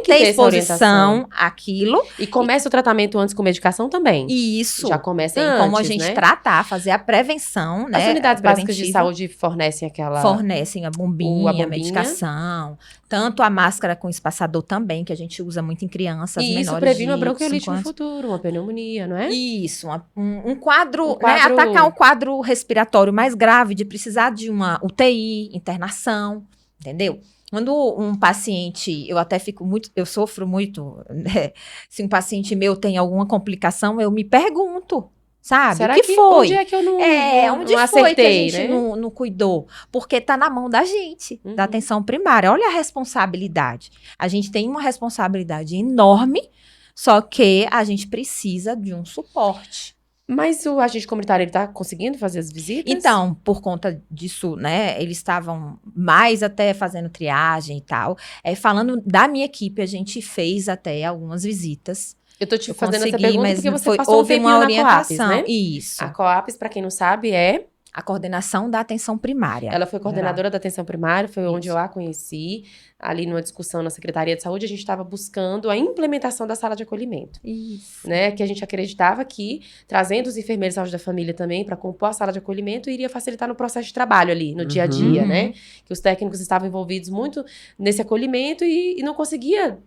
ter exposição àquilo. E começa o tratamento antes com medicação também. Isso. Já começa tem antes, como a gente tratar, fazer a prevenção, né? As unidades básicas de saúde fornecem Fornecem a bombinha, a medicação. Tanto a máscara com espaçador também, que a gente usa muito em crianças menores. E isso previne uma bronquiolite no futuro, uma pneumonia, não é? Isso, um quadro, né? Atacar um quadro respiratório mais grave, de precisar de uma UTI, internação, entendeu? Quando um paciente, eu sofro muito, né? Se um paciente meu tem alguma complicação, eu me pergunto, sabe? Será o que foi? Onde é que eu não, Onde não foi acertei, que a gente né? não cuidou? Porque tá na mão da gente, da atenção primária. Olha a responsabilidade. A gente tem uma responsabilidade enorme, só que a gente precisa de um suporte. Mas o agente comunitário, ele tá conseguindo fazer as visitas? Então, por conta disso, né, eles estavam mais até fazendo triagem e tal. Falando da minha equipe, a gente fez até algumas visitas. Eu tô te fazendo essa pergunta mas porque você passou houve um tempinho uma na Coapes, orientação. né? Isso. A Coapes, pra quem não sabe, é... A coordenação da atenção primária. Ela foi coordenadora da atenção primária, foi onde Isso. eu a conheci. Ali numa discussão na Secretaria de Saúde, a gente estava buscando a implementação da sala de acolhimento. Isso. Né? Que a gente acreditava que, trazendo os enfermeiros de saúde da família também para compor a sala de acolhimento, iria facilitar no processo de trabalho ali, no dia a dia, Uhum. né? Que os técnicos estavam envolvidos muito nesse acolhimento e não conseguia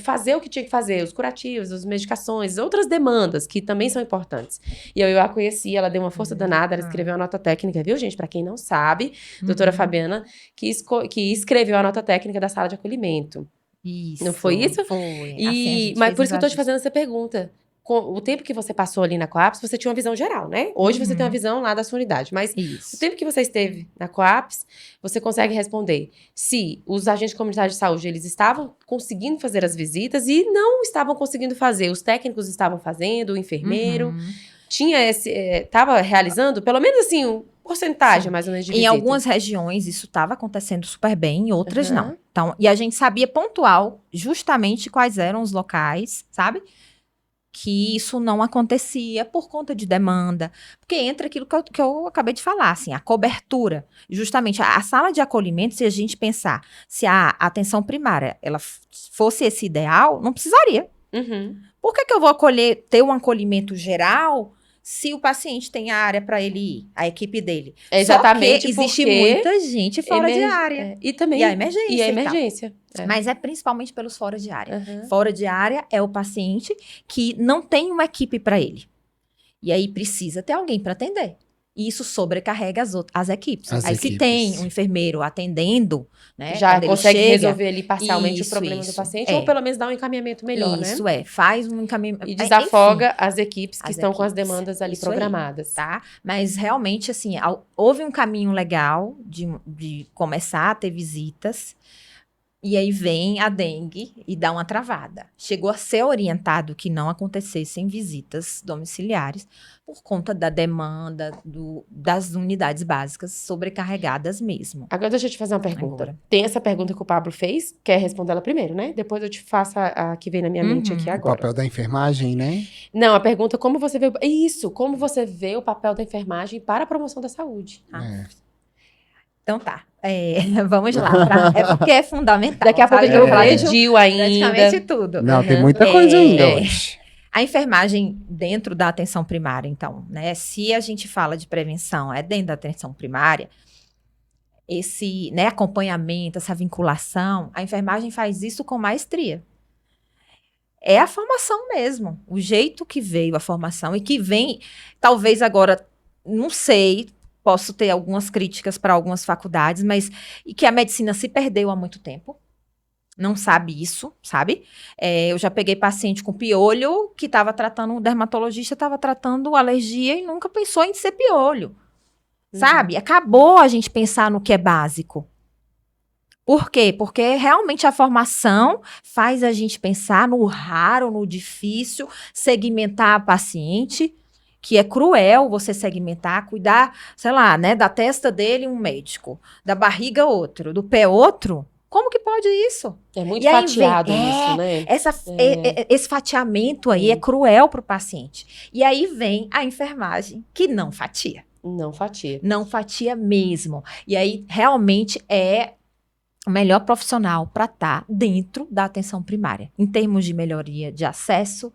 fazer o que tinha que fazer, os curativos, as medicações, outras demandas que também são importantes. E eu a conheci, ela deu uma força danada, ela escreveu a nota técnica, viu, gente? Para quem não sabe, doutora Fabiana, que escreveu a nota técnica da sala de acolhimento. Isso. Não foi isso? Foi. Mas por isso que eu tô te fazendo essa pergunta. Com o tempo que você passou ali na Coapes, você tinha uma visão geral, né? Hoje você tem uma visão lá da sua unidade. Mas Isso. o tempo que você esteve na Coapes, você consegue responder se os agentes comunitários de saúde, eles estavam conseguindo fazer as visitas e não estavam conseguindo fazer. Os técnicos estavam fazendo, o enfermeiro estava realizando, pelo menos assim, porcentagem mais ou menos de Em visita. algumas regiões isso estava acontecendo super bem, em outras não. Então, e a gente sabia pontual justamente quais eram os locais, sabe? Que isso não acontecia por conta de demanda. Porque entra aquilo que eu acabei de falar, assim, a cobertura. Justamente, a sala de acolhimento, se a gente pensar, se a atenção primária ela fosse esse ideal, não precisaria. Por que eu vou ter um acolhimento geral se o paciente tem a área para ele ir, a equipe dele? Exatamente. Só que existe muita gente fora de área. E também. E a emergência. E a emergência. Mas é principalmente pelos fora de área. Fora de área é o paciente que não tem uma equipe para ele. E aí precisa ter alguém para atender. E isso sobrecarrega as equipes. Se tem um enfermeiro atendendo, né? Já consegue resolver ali parcialmente o problema do paciente, ou pelo menos dar um encaminhamento melhor, né? Isso faz um encaminhamento. E desafoga as equipes que estão com as demandas ali programadas. Aí, tá? Mas realmente, assim, houve um caminho legal de começar a ter visitas. E aí vem a dengue e dá uma travada. Chegou a ser orientado que não acontecessem visitas domiciliares por conta da demanda das unidades básicas sobrecarregadas mesmo. Agora deixa eu te fazer uma pergunta. Tem essa pergunta que o Pablo fez, quer responder ela primeiro, né? Depois eu te faço a que vem na minha mente aqui agora. O papel da enfermagem, né? Não, a pergunta é como você vê... Isso, como você vê o papel da enfermagem para a promoção da saúde. Então tá. Vamos lá. Porque é fundamental. Daqui a pouco eu vejo ainda. Praticamente tudo. Não, tem muita coisa ainda hoje. A enfermagem dentro da atenção primária, então, né? Se a gente fala de prevenção, é dentro da atenção primária, esse, né, acompanhamento, essa vinculação, a enfermagem faz isso com maestria. É a formação mesmo. O jeito que veio a formação e que vem, talvez agora, não sei... Posso ter algumas críticas para algumas faculdades, mas e que a medicina se perdeu há muito tempo. Não sabe isso, sabe? Eu já peguei paciente com piolho que estava tratando, um dermatologista estava tratando alergia e nunca pensou em ser piolho. Sabe? Acabou a gente pensar no que é básico. Por quê? Porque realmente a formação faz a gente pensar no raro, no difícil, segmentar a paciente, que é cruel você segmentar, cuidar, sei lá, né, da testa dele um médico, da barriga outro, do pé outro. Como que pode isso? É muito fatiado isso, né? Esse fatiamento aí é cruel para o paciente. E aí vem a enfermagem, que não fatia. Não fatia. Não fatia mesmo. E aí realmente é o melhor profissional para estar dentro da atenção primária, em termos de melhoria de acesso.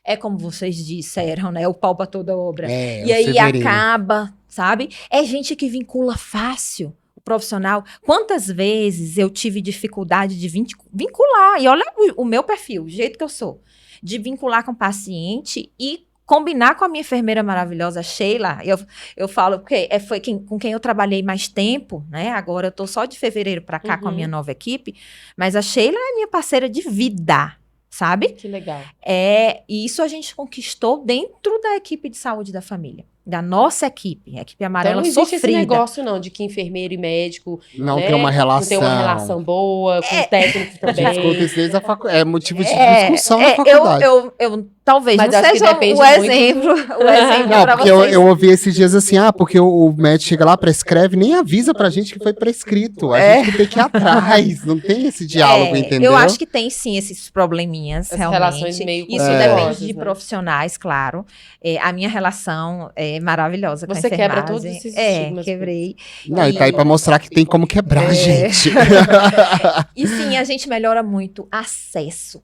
É como vocês disseram, né? O pau pra toda obra. E aí acaba, sabe? É gente que vincula fácil o profissional. Quantas vezes eu tive dificuldade de vincular? E olha o meu perfil, o jeito que eu sou. De vincular com o paciente e combinar com a minha enfermeira maravilhosa, Sheila, eu falo, porque foi com quem eu trabalhei mais tempo, né? Agora eu tô só de fevereiro para cá com a minha nova equipe, mas a Sheila é minha parceira de vida, sabe? Que legal. E isso a gente conquistou dentro da equipe de saúde da família. Da nossa equipe, a equipe amarela então não existe sofrida. esse negócio, não, de que enfermeiro e médico Não né, tem uma relação. não tem uma relação boa, com o técnico A gente escuta também. isso desde a faculdade. É motivo de discussão na faculdade. Eu talvez Mas não acho que seja depende o muito- exemplo Não, pra porque vocês. eu ouvi esses dias assim, porque o médico chega lá, prescreve, nem avisa pra gente que foi prescrito. A gente que tem que ir atrás. Não tem esse diálogo, entendeu? Eu acho que tem sim esses probleminhas, As realmente. relações meio Isso conflituosas, depende de né? profissionais, claro. A minha relação é maravilhosa com a Você quebra enfermagem. todos esses estigmas. Quebrei. Não, e tá aí pra mostrar que tem como quebrar, gente. E sim, a gente melhora muito acesso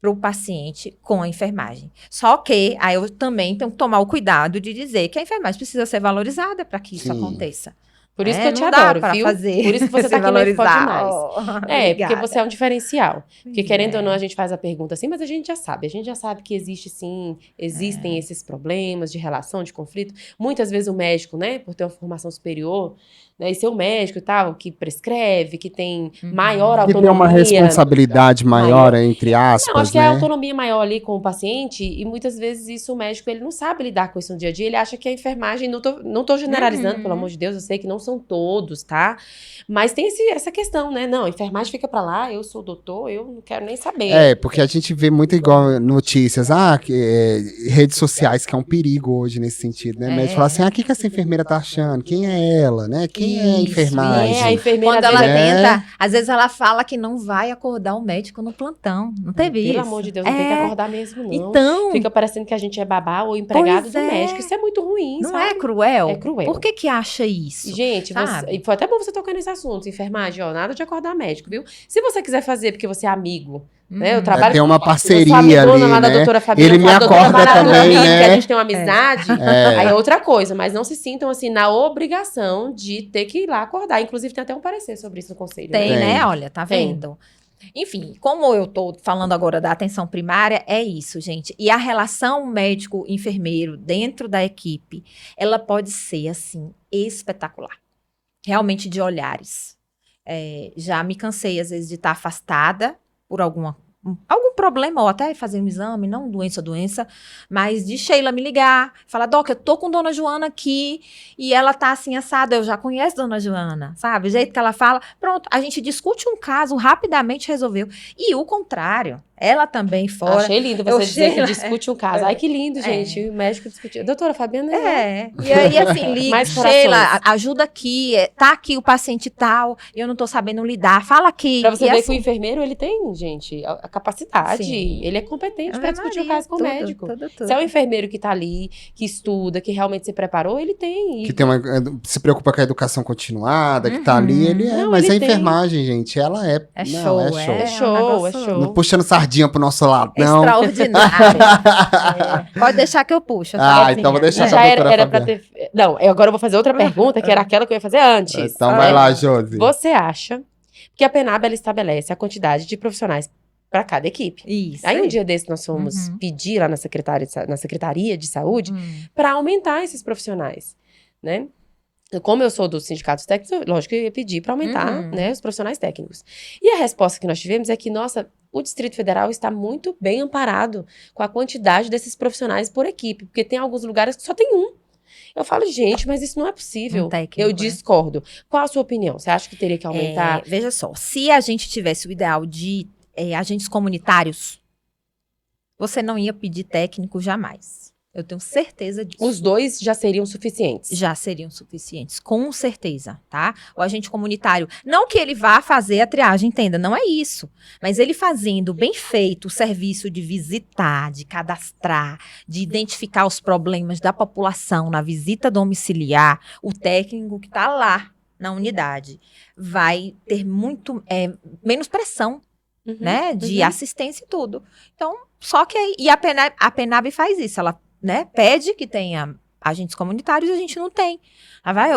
para o paciente com a enfermagem. Só que aí eu também tenho que tomar o cuidado de dizer que a enfermagem precisa ser valorizada para que isso Sim. aconteça. Por isso que eu te não dá adoro, pra viu? fazer Por isso que você ser tá aqui no Pode valorizar. Mais. Porque Obrigada. você é um diferencial. Porque querendo É. ou não, a gente faz a pergunta assim, mas a gente já sabe. A gente já sabe que existe sim, existem esses problemas de relação, de conflito. Muitas vezes o médico, né, por ter uma formação superior, né, e ser um médico e tal, que prescreve, que tem maior Que autonomia. tem uma responsabilidade maior, entre aspas, Não, acho que é né? a autonomia maior ali com o paciente e muitas vezes isso o médico ele não sabe lidar com isso no dia a dia, ele acha que a enfermagem, não tô generalizando, pelo amor de Deus, eu sei que não são todos, tá? Mas tem essa questão, né? Não, a enfermagem fica pra lá, eu sou doutor, eu não quero nem saber. Porque a gente vê muito igual notícias, redes sociais, que é um perigo hoje nesse sentido, né? O médico fala assim, o que essa enfermeira tá achando? Quem é ela, né? Quem é a Isso, enfermagem? a enfermeira Quando ela É. tenta, às vezes ela fala que não vai acordar o médico no plantão. Não teve isso? Pelo amor de Deus, não tem que acordar mesmo, não. Então, Fica parecendo que a gente é babá ou empregado Pois do é. médico. Isso é muito ruim, não sabe? é cruel? É cruel. Por que acha isso? Gente, sabe? e foi até bom você tocar nesse assunto, enfermagem, ó, nada de acordar médico, viu? Se você quiser fazer porque você é amigo, né? Eu trabalho Tem uma eu sou parceria amigona ali, lá da né? doutora Fabiana, Ele me a doutora acorda Maravilha, também, que né? a gente tem uma amizade, É. aí é outra coisa, mas não se sintam, assim, na obrigação de ter que ir lá acordar. Inclusive, tem até um parecer sobre isso no conselho. Tem, Tem. né? Olha, tá Tem. vendo? Enfim, como eu tô falando agora da atenção primária, é isso, gente. E a relação médico-enfermeiro dentro da equipe, ela pode ser, assim, espetacular. Realmente de olhares. Já me cansei, às vezes, de estar afastada por algum problema, ou até fazer um exame, não doença, mas de Sheila me ligar, falar, Doc, eu tô com Dona Joana aqui, e ela tá assim assada, eu já conheço Dona Joana, sabe? O jeito que ela fala, pronto, a gente discute um caso, rapidamente resolveu. E o contrário, ela também fora. Achei lindo Eu você dizer que Sheila, discute um caso. Ai, que lindo, gente. O médico discutiu. Doutora Fabiana, E aí assim, liga, Mais Sheila, corações. ajuda aqui, tá aqui o paciente tal, eu não tô sabendo lidar, fala aqui. pra você E ver assim, que o enfermeiro, ele tem, gente, a capacidade. Sim. Ele é competente pra Ave discutir o Maria, caso com o tudo, médico. tudo. Se é um enfermeiro que tá ali, que estuda, que realmente se preparou, ele tem. Que tem se preocupa com a educação continuada, que tá ali, ele é. Não, Mas ele a tem. enfermagem, gente, ela é. É não, show, é show. É um show, negócio é show. Não puxando sardinha pro nosso lado, não. extraordinário. Pode deixar que eu puxo. Então vou deixar E com a já doutora era pra Fabiana. ter. Não, agora eu vou fazer outra pergunta, que era aquela que eu ia fazer antes. Então vai lá, Josi. Você acha que a PENAB ela estabelece a quantidade de profissionais para cada equipe? Isso. Aí um dia desse nós fomos pedir lá na Secretaria de Saúde para aumentar esses profissionais, né? Como eu sou dos sindicatos técnicos, lógico que eu ia pedir para aumentar, né, os profissionais técnicos. E a resposta que nós tivemos é que, nossa, o Distrito Federal está muito bem amparado com a quantidade desses profissionais por equipe, porque tem alguns lugares que só tem um. Eu falo, gente, mas isso não é possível. Um técnico, Eu né? discordo. Qual a sua opinião? Você acha que teria que aumentar? Veja só, se a gente tivesse o ideal de agentes comunitários, você não ia pedir técnico jamais. Eu tenho certeza disso. Os dois já seriam suficientes. Já seriam suficientes, com certeza, tá? O agente comunitário, não que ele vá fazer a triagem, entenda, não é isso. Mas ele fazendo bem feito o serviço de visitar, de cadastrar, de identificar os problemas da população na visita domiciliar, o técnico que está lá na unidade vai ter muito menos pressão, né? De assistência e tudo. Então, só que aí, e a PENAB faz isso, ela, né, pede que tenha agentes comunitários a gente não tem.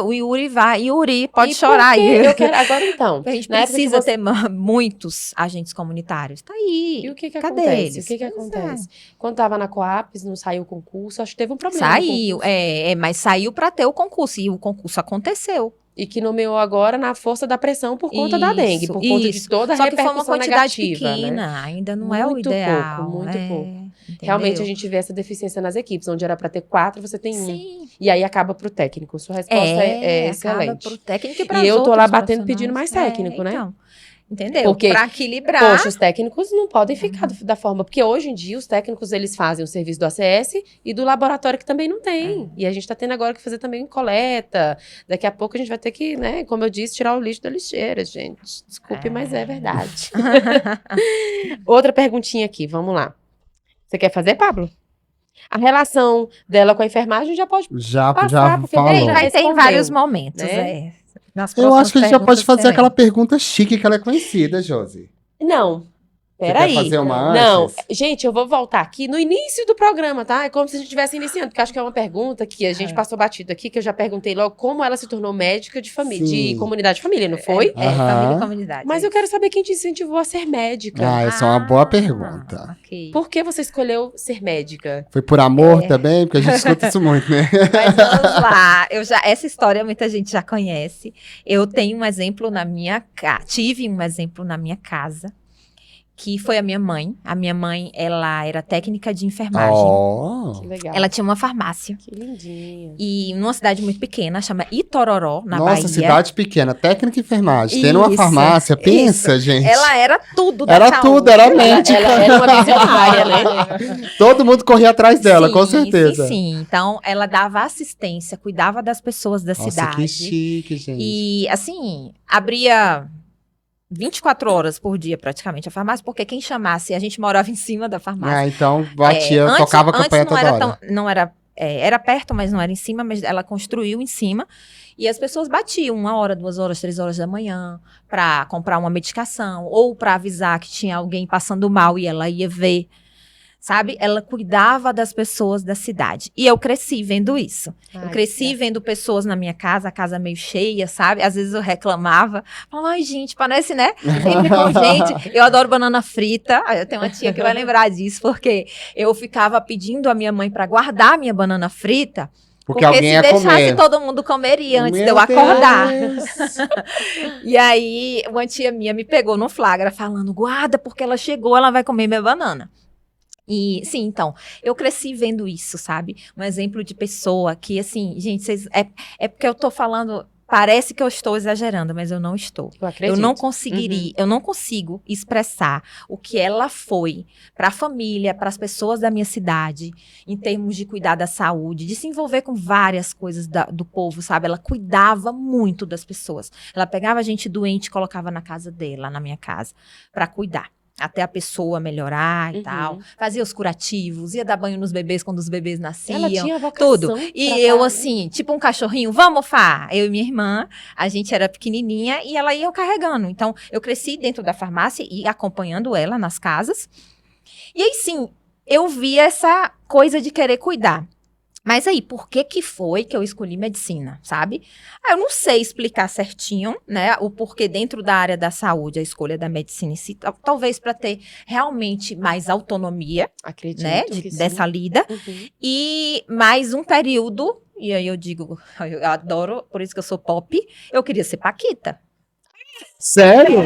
O Yuri pode E chorar por quê? aí. Eu quero, agora então. A gente na época que precisa você- ter muitos agentes comunitários. Tá aí. E o que Cadê acontece? eles? O que Pois acontece? Quando tava na Coapes, não saiu o concurso, acho que teve um problema no Saiu, concurso. mas saiu para ter o concurso. E o concurso aconteceu. E que nomeou agora na força da pressão por conta da dengue, por conta de Isso. toda a Só que foi repercussão uma quantidade negativa, pequena. né? Ainda não é o Muito ideal. pouco, muito pouco. Entendeu? Realmente a gente vê essa deficiência nas equipes, onde era pra ter 4, você tem 1. Sim. E aí acaba pro técnico. Sua resposta é acaba excelente. pro técnico E eu tô lá outros batendo pedindo mais profissionais. técnico, né? Então, entendeu? Porque, Pra equilibrar. Poxa, os técnicos não podem ficar da forma... Porque hoje em dia, os técnicos, eles fazem o serviço do ACS e do laboratório que também não tem. E a gente tá tendo agora que fazer também coleta. Daqui a pouco a gente vai ter que, né, como eu disse, tirar o lixo da lixeira, gente. Desculpe, mas é verdade. Outra perguntinha aqui, vamos lá. Você quer fazer, Pablo? A relação dela com a enfermagem já pode Já passar, porque falou. daí Vai ter em respondeu, vários momentos, né? Nas Eu acho que a gente já pode próximas fazer perguntas aquela pergunta chique que ela é conhecida, Josi. Não. Você Peraí. quer fazer uma Não, antes? gente, eu vou voltar aqui no início do programa, tá? É como se a gente estivesse iniciando, porque acho que é uma pergunta que a gente passou batido aqui, que eu já perguntei logo como ela se tornou médica de família, de Sim. comunidade de família, não foi? família e Aham. comunidade. Mas eu quero saber quem te incentivou a ser médica. Ah, essa é uma boa pergunta. Ok. Por que você escolheu ser médica? Foi por amor também? Porque a gente escuta isso muito, né? Mas vamos lá. Essa história muita gente já conhece. Eu tenho um exemplo na minha casa. Tive um exemplo na minha casa, que foi a minha mãe. A minha mãe, ela era técnica de enfermagem. Oh. Que legal. Ela tinha uma farmácia. Que lindinha. E numa cidade muito pequena, chama Itororó, na Nossa, Bahia. cidade pequena, técnica e enfermagem. Tendo uma Isso, farmácia, pensa, gente. Ela era tudo da Era saúde. tudo, era médica. Ela era uma visionária, né? Todo mundo corria atrás dela, Sim, com certeza. Sim. Então, ela dava assistência, cuidava das pessoas da Nossa, cidade. que chique, gente. E, assim, abria 24 horas por dia, praticamente, a farmácia, porque quem chamasse, a gente morava em cima da farmácia. Ah, então batia, Antes- tocava a antes campanha não toda era hora. não era, era perto, mas não era em cima, mas ela construiu em cima. E as pessoas batiam 1 hora, 2 horas, 3 horas da manhã para comprar uma medicação ou para avisar que tinha alguém passando mal e ela ia ver. Sabe? Ela cuidava das pessoas da cidade. E eu cresci vendo isso. Eu cresci vendo pessoas na minha casa, a casa meio cheia, sabe? Às vezes eu reclamava. Falava, ai, gente, parece, né? Sempre com gente. Eu adoro banana frita. Eu tenho uma tia que vai lembrar disso, porque eu ficava pedindo a minha mãe para guardar a minha banana frita. Porque alguém se ia deixasse, comer. todo mundo comeria antes de Meu eu acordar. Deus. E aí, uma tia minha me pegou no flagra, falando, guarda, porque ela chegou, ela vai comer minha banana. E, sim, então, eu cresci vendo isso, sabe? Um exemplo de pessoa que, assim, gente, é porque eu tô falando, parece que eu estou exagerando, mas eu não estou. Eu acredito. Eu não conseguiria, eu não consigo expressar o que ela foi para a família, para as pessoas da minha cidade, em termos de cuidar da saúde, de se envolver com várias coisas do povo, sabe? Ela cuidava muito das pessoas. Ela pegava gente doente e colocava na casa dela, na minha casa, para cuidar. Até a pessoa melhorar e tal. Fazia os curativos, ia dar banho nos bebês quando os bebês nasciam. Ela tinha vocação Tudo. E pra eu, dar- assim, tipo um cachorrinho, vamos, Fá? Eu e minha irmã, a gente era pequenininha e ela ia carregando. Então, eu cresci dentro da farmácia e acompanhando ela nas casas. E aí, sim, eu vi essa coisa de querer cuidar. Mas aí, por que foi que eu escolhi medicina, sabe? Eu não sei explicar certinho, né, o porquê dentro da área da saúde, a escolha da medicina em si, talvez para ter realmente mais autonomia, Acredito né, que sim. dessa lida, e mais um período, e aí eu digo, eu adoro, por isso que eu sou pop, eu queria ser Paquita. Sério?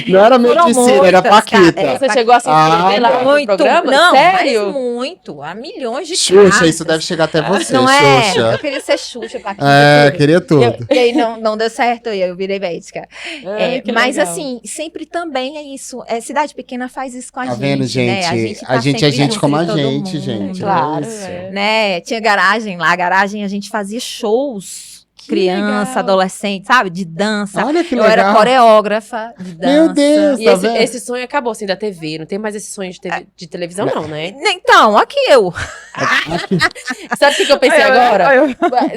Não era Foram medicina, era muitas, Paquita. cara, Você chegou a se inscrever lá no Muito, programa? não, Sério? mas muito, há milhões de Xuxa, cartas. isso deve chegar até você, Não é? Xuxa. Eu queria ser Xuxa, Paquita. É, tudo. queria tudo. E aí não deu certo e eu virei médica. Ai, que Mas legal. assim, sempre também é isso. Cidade pequena faz isso com a Tá gente, vendo, né? gente? tá A gente é sempre gente junto como a de todo gente, mundo, gente. Claro, Isso. é. né? Tinha garagem lá, garagem a gente fazia shows, Que criança, legal. adolescente, sabe? De dança. Olha que Eu legal. era coreógrafa de dança. Meu Deus. E Tá esse, vendo? esse sonho acabou, assim, da TV. Não tem mais esse sonho de, de televisão, não, né? Então, aqui eu. Sabe o que eu pensei agora?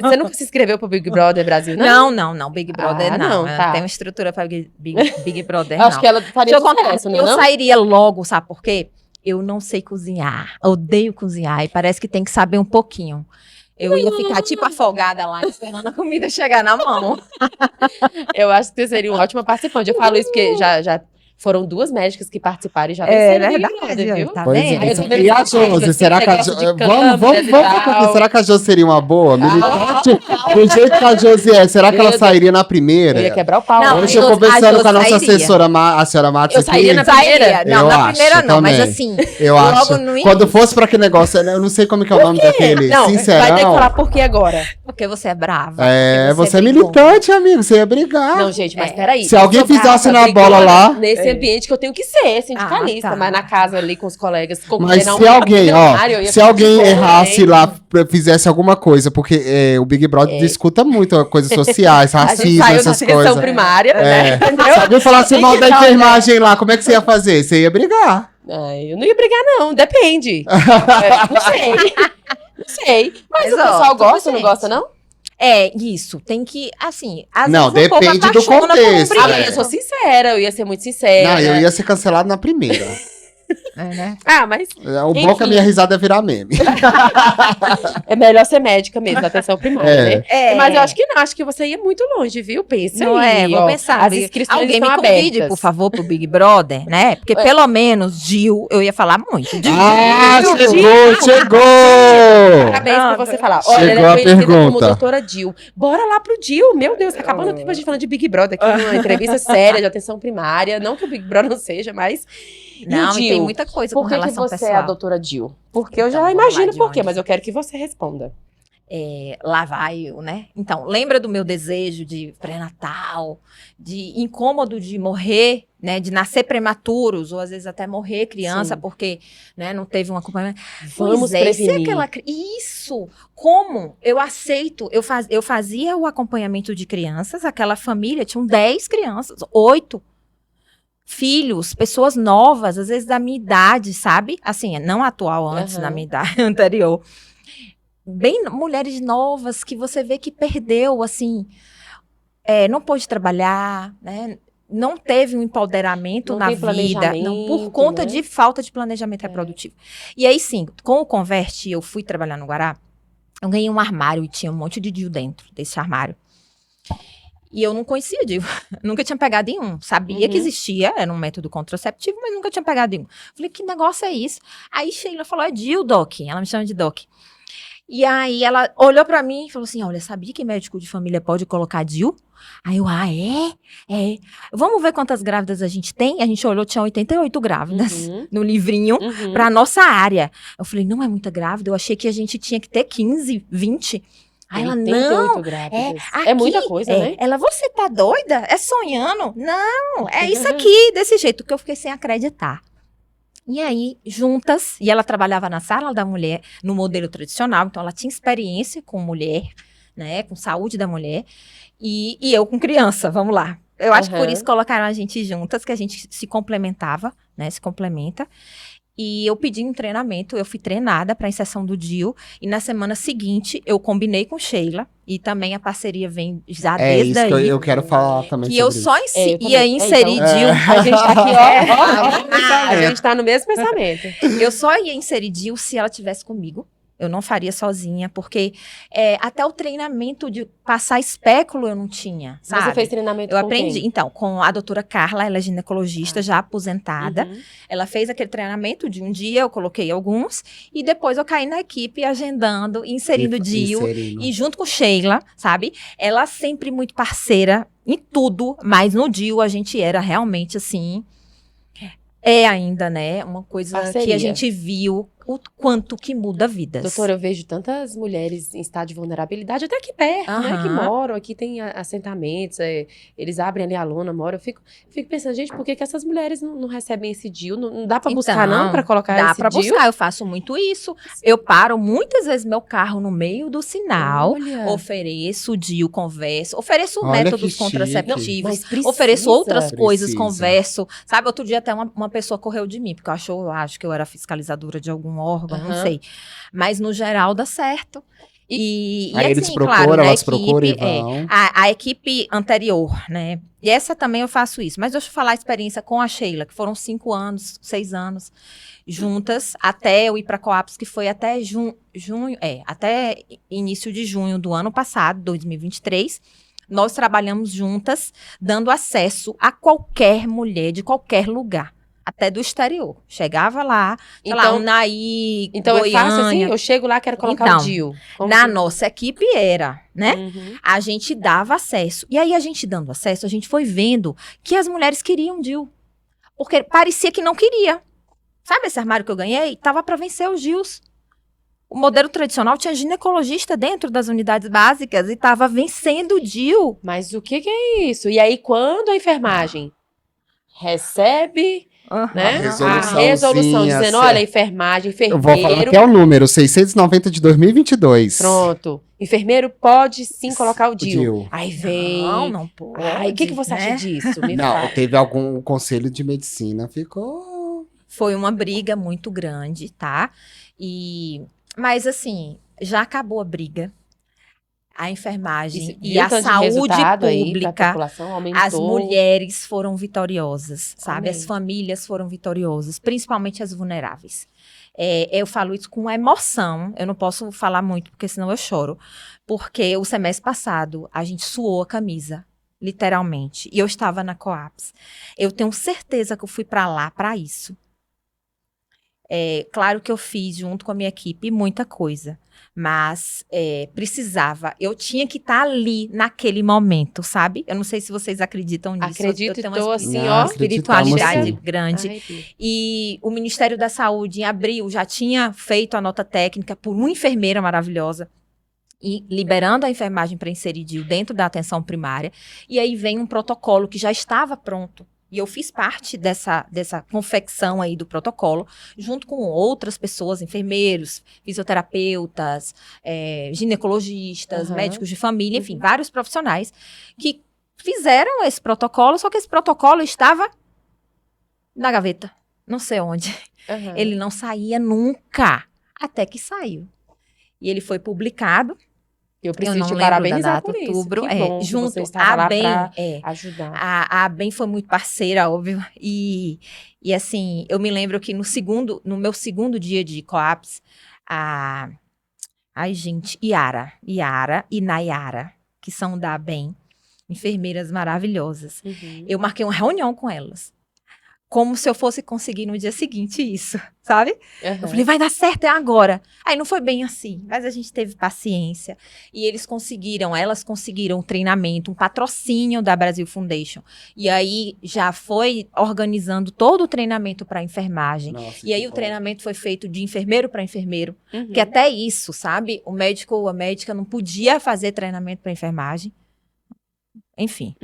Você nunca se inscreveu pro Big Brother Brasil, não? Não, Big Brother Ah, não. não, Eu tá. tenho estrutura para Big Brother, Acho não. que ela faria Deixa eu contar, sucesso, né? eu não? sairia logo, sabe por quê? eu não sei cozinhar, odeio cozinhar, e parece que tem que saber um pouquinho. Eu ia ficar tipo afogada lá, esperando a comida chegar na mão. Eu acho que você seria uma ótima participante. Eu falo isso porque já foram 2 médicas que participaram e já É venceram o Big verdade, Brother, viu? tá Pois vendo? é. E a Josi, será que a Josi... Vamos focar aqui. Será que a Josi seria uma boa? Militante, do jeito que a Josi é, será que ela sairia na primeira? Eu ia quebrar o pau. Não, Hoje eu conversando com a nossa sairia. assessora, a senhora Matos Eu aqui. sairia na primeira? Sairia. Não, Eu na acho primeira não, mas também. assim, Eu logo acho. no início. Quando fosse pra aquele negócio, eu não sei como é que é o nome daquele. Não, Sincerão. vai ter que falar por que agora. Porque você é brava. É, porque você é brigou. militante, amigo. Você ia brigar. Não, gente, mas É. peraí. Se alguém Eu sou fizesse brava, na bola brigona lá- Nesse ambiente que eu tenho que ser sindicalista, tá. mas na casa ali com os colegas. Mas se alguém, se alguém errasse lá, fizesse alguma coisa, porque o Big Brother discuta muito coisas sociais, A gente racismo, saiu da essas seleção coisas. primária, É. né? Entendeu? Se alguém falasse mal da Então, enfermagem lá, como é que você ia fazer? Você ia brigar. Ai, eu não ia brigar, não. Depende. Não sei. Não sei. Mas Mas, o ó, pessoal tudo gosta ou não gente. gosta, não? É, isso. Tem que, assim, às Não, vezes o povo depende do apaixona por um contexto, Ah, brinquedo. mas eu sou sincera, eu ia ser muito sincera. Não, eu ia ser cancelado na primeira. É, né? Ah, mas O bom é que a minha risada ia virar meme. é melhor ser médica mesmo, da atenção primária, É. né? É. Mas eu acho que não, acho que você ia muito longe, viu? Pensa Não aí, é, vou ó. pensar. As inscrições Alguém estão me convide, abertas. por favor, pro Big Brother, né? Porque pelo menos Gil, eu ia falar muito. Gil, Ah, Gil, chegou! Parabéns pra Pronto. você falar. Olha, Chegou ela a é conhecida como pergunta. doutora Jill. Bora lá pro Jill. Meu Deus, tá acabando o tempo a gente falando de Big Brother aqui, numa entrevista séria de atenção primária. Não que o Big Brother não seja, mas... Não, e e Jill? tem muita coisa com Por que, que relação você pessoal. é a doutora Jill? Porque eu Então, já vamos lá, imagino de por quê, onde? mas eu quero que você responda. Lá vai eu, né? Então, lembra do meu desejo de pré-natal, de incômodo de morrer, né? De nascer prematuros, ou às vezes até morrer criança, Sim. porque né, não teve um acompanhamento. Vamos Pois é, e se prevenir. Isso! Como? Eu aceito. Eu fazia o acompanhamento de crianças, aquela família, tinham 10 crianças, 8 filhos, pessoas novas, às vezes da minha idade, sabe? Assim, não atual, antes, Aham. na minha idade anterior. Bem, mulheres novas que você vê que perdeu, assim, não pôde trabalhar, né? Não teve um empoderamento Não na tem vida, planejamento, não, por conta né? de falta de planejamento reprodutivo. E aí, sim, com o Converte, eu fui trabalhar no Guará, eu ganhei um armário e tinha um monte de DIU dentro desse armário. E eu não conhecia DIU, nunca tinha pegado em um. Sabia que existia, era um método contraceptivo, mas nunca tinha pegado em um. Falei, que negócio é isso? Aí Sheila falou, é DIU, Doc. Ela me chama de Doc. E aí ela olhou pra mim e falou assim, olha, sabia que médico de família pode colocar DIU? Aí eu, é. Vamos ver quantas grávidas a gente tem? A gente olhou, tinha 88 grávidas no livrinho pra nossa área. Eu falei, não é muita grávida, eu achei que a gente tinha que ter 15, 20. Aí ela, 88 não, grávidas. aqui, É muita coisa, né? Ela, você tá doida? É sonhando? Não, é isso aqui, desse jeito, que eu fiquei sem acreditar. E aí, juntas, e ela trabalhava na sala da mulher, no modelo tradicional, então ela tinha experiência com mulher, né, com saúde da mulher, e eu com criança, vamos lá. Eu acho que por isso colocaram a gente juntas, que a gente se complementava, né, se complementa. E eu pedi um treinamento, eu fui treinada para a inserção do DIU, e na semana seguinte eu combinei com Sheila, e também a parceria vem já desde isso que aí. eu quero falar também Que eu sobre só ia inserir então, DIU. A gente tá aqui, ó. A gente tá no mesmo pensamento. Eu só ia inserir DIU se ela tivesse comigo. Eu não faria sozinha, porque até o treinamento de passar espéculo eu não tinha, sabe? Você fez treinamento Eu com aprendi, quem? então, com a doutora Carla, ela é ginecologista, já aposentada. Ela fez aquele treinamento de um dia, eu coloquei alguns, e depois eu caí na equipe agendando, inserindo DIU, e junto com Sheila, sabe? Ela sempre muito parceira em tudo, mas no DIU a gente era realmente assim, ainda, né? Uma coisa que Parceria. a gente viu o quanto que muda vidas. Doutora, eu vejo tantas mulheres em estado de vulnerabilidade, até aqui perto, né? Que moram, aqui tem assentamentos, eles abrem ali a lona, moram. Eu fico pensando, gente, por que essas mulheres não recebem esse DIU? Não dá pra buscar, não, pra colocar esse Dá pra DIU? buscar, eu faço muito isso. Eu paro muitas vezes meu carro no meio do sinal, Olha. ofereço DIU, converso, ofereço Olha métodos que chique. contraceptivos, Mas precisa. ofereço outras coisas, Precisa. converso. Sabe, outro dia até uma pessoa correu de mim, porque eu acho que eu era fiscalizadora de algum órgão, não sei. Mas no geral dá certo. E Aí eles assim, procuram, claro, né, elas procuram e vão. a equipe anterior, né? E essa também eu faço isso. Mas deixa eu falar a experiência com a Sheila, que foram 5 anos, 6 anos juntas, até eu ir para a Coaps, que foi até até início de junho do ano passado, 2023. Nós trabalhamos juntas, dando acesso a qualquer mulher de qualquer lugar. Até do exterior. Chegava lá, sei lá, Unai, Então Goiânia. é fácil assim? Eu chego lá, quero colocar Então, o DIU. Na nossa equipe era, né? Uhum. A gente dava acesso. E aí, a gente dando acesso, a gente foi vendo que as mulheres queriam DIU. Porque parecia que não queria. Sabe esse armário que eu ganhei? Tava para vencer os DIUs. O modelo tradicional tinha ginecologista dentro das unidades básicas e tava vencendo o DIU. Mas o que é isso? E aí, quando a enfermagem recebe, né, a resolução dizendo, olha, enfermagem, Eu vou falar enfermeiro... que é o número, 690 de 2022. Pronto. Enfermeiro pode sim colocar o DIU. Aí vem... Não pode. Ai, o que você acha disso? Me Não, fala. teve algum conselho de medicina, ficou... Foi uma briga muito grande, tá? Mas assim, já acabou a briga. A enfermagem e a saúde pública, as mulheres foram vitoriosas, sabe? As famílias foram vitoriosas, principalmente as vulneráveis. Eu falo isso com emoção, eu não posso falar muito, porque senão eu choro. Porque o semestre passado, a gente suou a camisa, literalmente. E eu estava na Coaps. Eu tenho certeza que eu fui para lá para isso. Claro que eu fiz, junto com a minha equipe, muita coisa. Mas precisava, eu tinha que estar ali naquele momento, sabe? Eu não sei se vocês acreditam nisso. Acredito, eu tenho tô uma assim, ó. espiritualidade grande. Ai, e o Ministério da Saúde, em abril, já tinha feito a nota técnica por uma enfermeira maravilhosa. E liberando a enfermagem para inserir DIU dentro da atenção primária. E aí vem um protocolo que já estava pronto. E eu fiz parte dessa confecção aí do protocolo, junto com outras pessoas, enfermeiros, fisioterapeutas, ginecologistas, médicos de família, enfim, vários profissionais que fizeram esse protocolo, só que esse protocolo estava na gaveta, não sei onde. Ele não saía nunca, até que saiu. E ele foi publicado. Eu preciso te parabenizar por isso. Outubro, que bom junto que você estava lá ABEM, pra ajudar. A ABEM foi muito parceira, óbvio. E assim, eu me lembro que no meu segundo dia de Coaps, Yara e Nayara, que são da ABEM, enfermeiras maravilhosas. Eu marquei uma reunião com elas. Como se eu fosse conseguir no dia seguinte isso, sabe? Eu falei, vai dar certo, é agora. Aí não foi bem assim, mas a gente teve paciência. E elas conseguiram um treinamento, um patrocínio da Brasil Foundation. E aí já foi organizando todo o treinamento para enfermagem. Nossa, e aí o treinamento foi feito de enfermeiro para enfermeiro. Que até isso, sabe? O médico ou a médica não podia fazer treinamento para enfermagem. Enfim,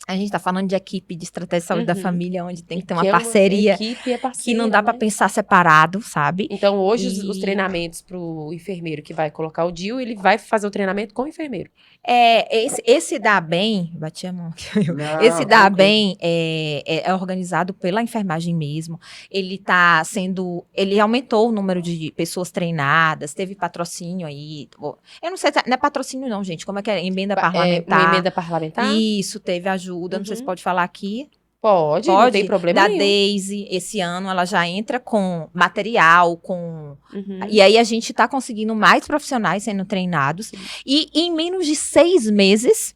a gente tá falando de equipe de estratégia de saúde da família, onde tem que ter uma parceria, que não dá para pensar separado, sabe? Então, hoje, os treinamentos pro enfermeiro que vai colocar o DIU, ele vai fazer o treinamento com o enfermeiro. Esse da ABEM, bati a mão aqui, esse da ABEM é organizado pela enfermagem mesmo. Ele aumentou o número de pessoas treinadas, teve patrocínio aí. Eu não sei, não é patrocínio não, gente, como é que é? Emenda parlamentar. Uma emenda parlamentar? Isso, teve ajuda, não sei se pode falar aqui. Pode, não tem problema nenhum. Da Daisy, esse ano, ela já entra com material, E aí a gente tá conseguindo mais profissionais sendo treinados. E em menos de 6 meses,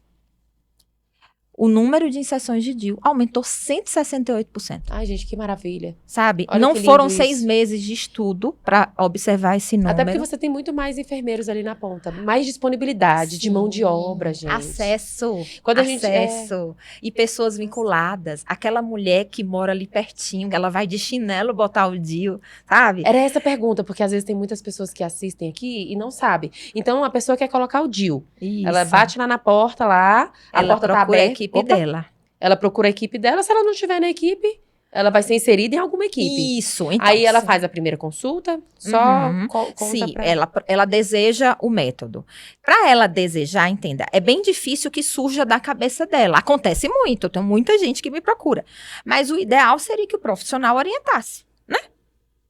o número de inserções de DIU aumentou 168%. Ai, gente, que maravilha. Sabe? Olha não que foram lindo 6 isso. meses de estudo para observar esse número. Até porque você tem muito mais enfermeiros ali na ponta. Mais disponibilidade de mão de obra, gente. Acesso. Quando a acesso. E pessoas vinculadas. Aquela mulher que mora ali pertinho, ela vai de chinelo botar o DIU, sabe? Era essa a pergunta, porque às vezes tem muitas pessoas que assistem aqui e não sabem. Então, a pessoa quer colocar o DIU. Isso. Ela bate lá na porta, a porta tá aberta. A equipe dela. Ela procura a equipe dela. Se ela não estiver na equipe, ela vai ser inserida em alguma equipe. Isso. Então, aí ela faz a primeira consulta, só conta Sim, pra... ela deseja o método. Para ela desejar, entenda, é bem difícil que surja da cabeça dela. Acontece muito, eu tenho muita gente que me procura. Mas o ideal seria que o profissional orientasse, né?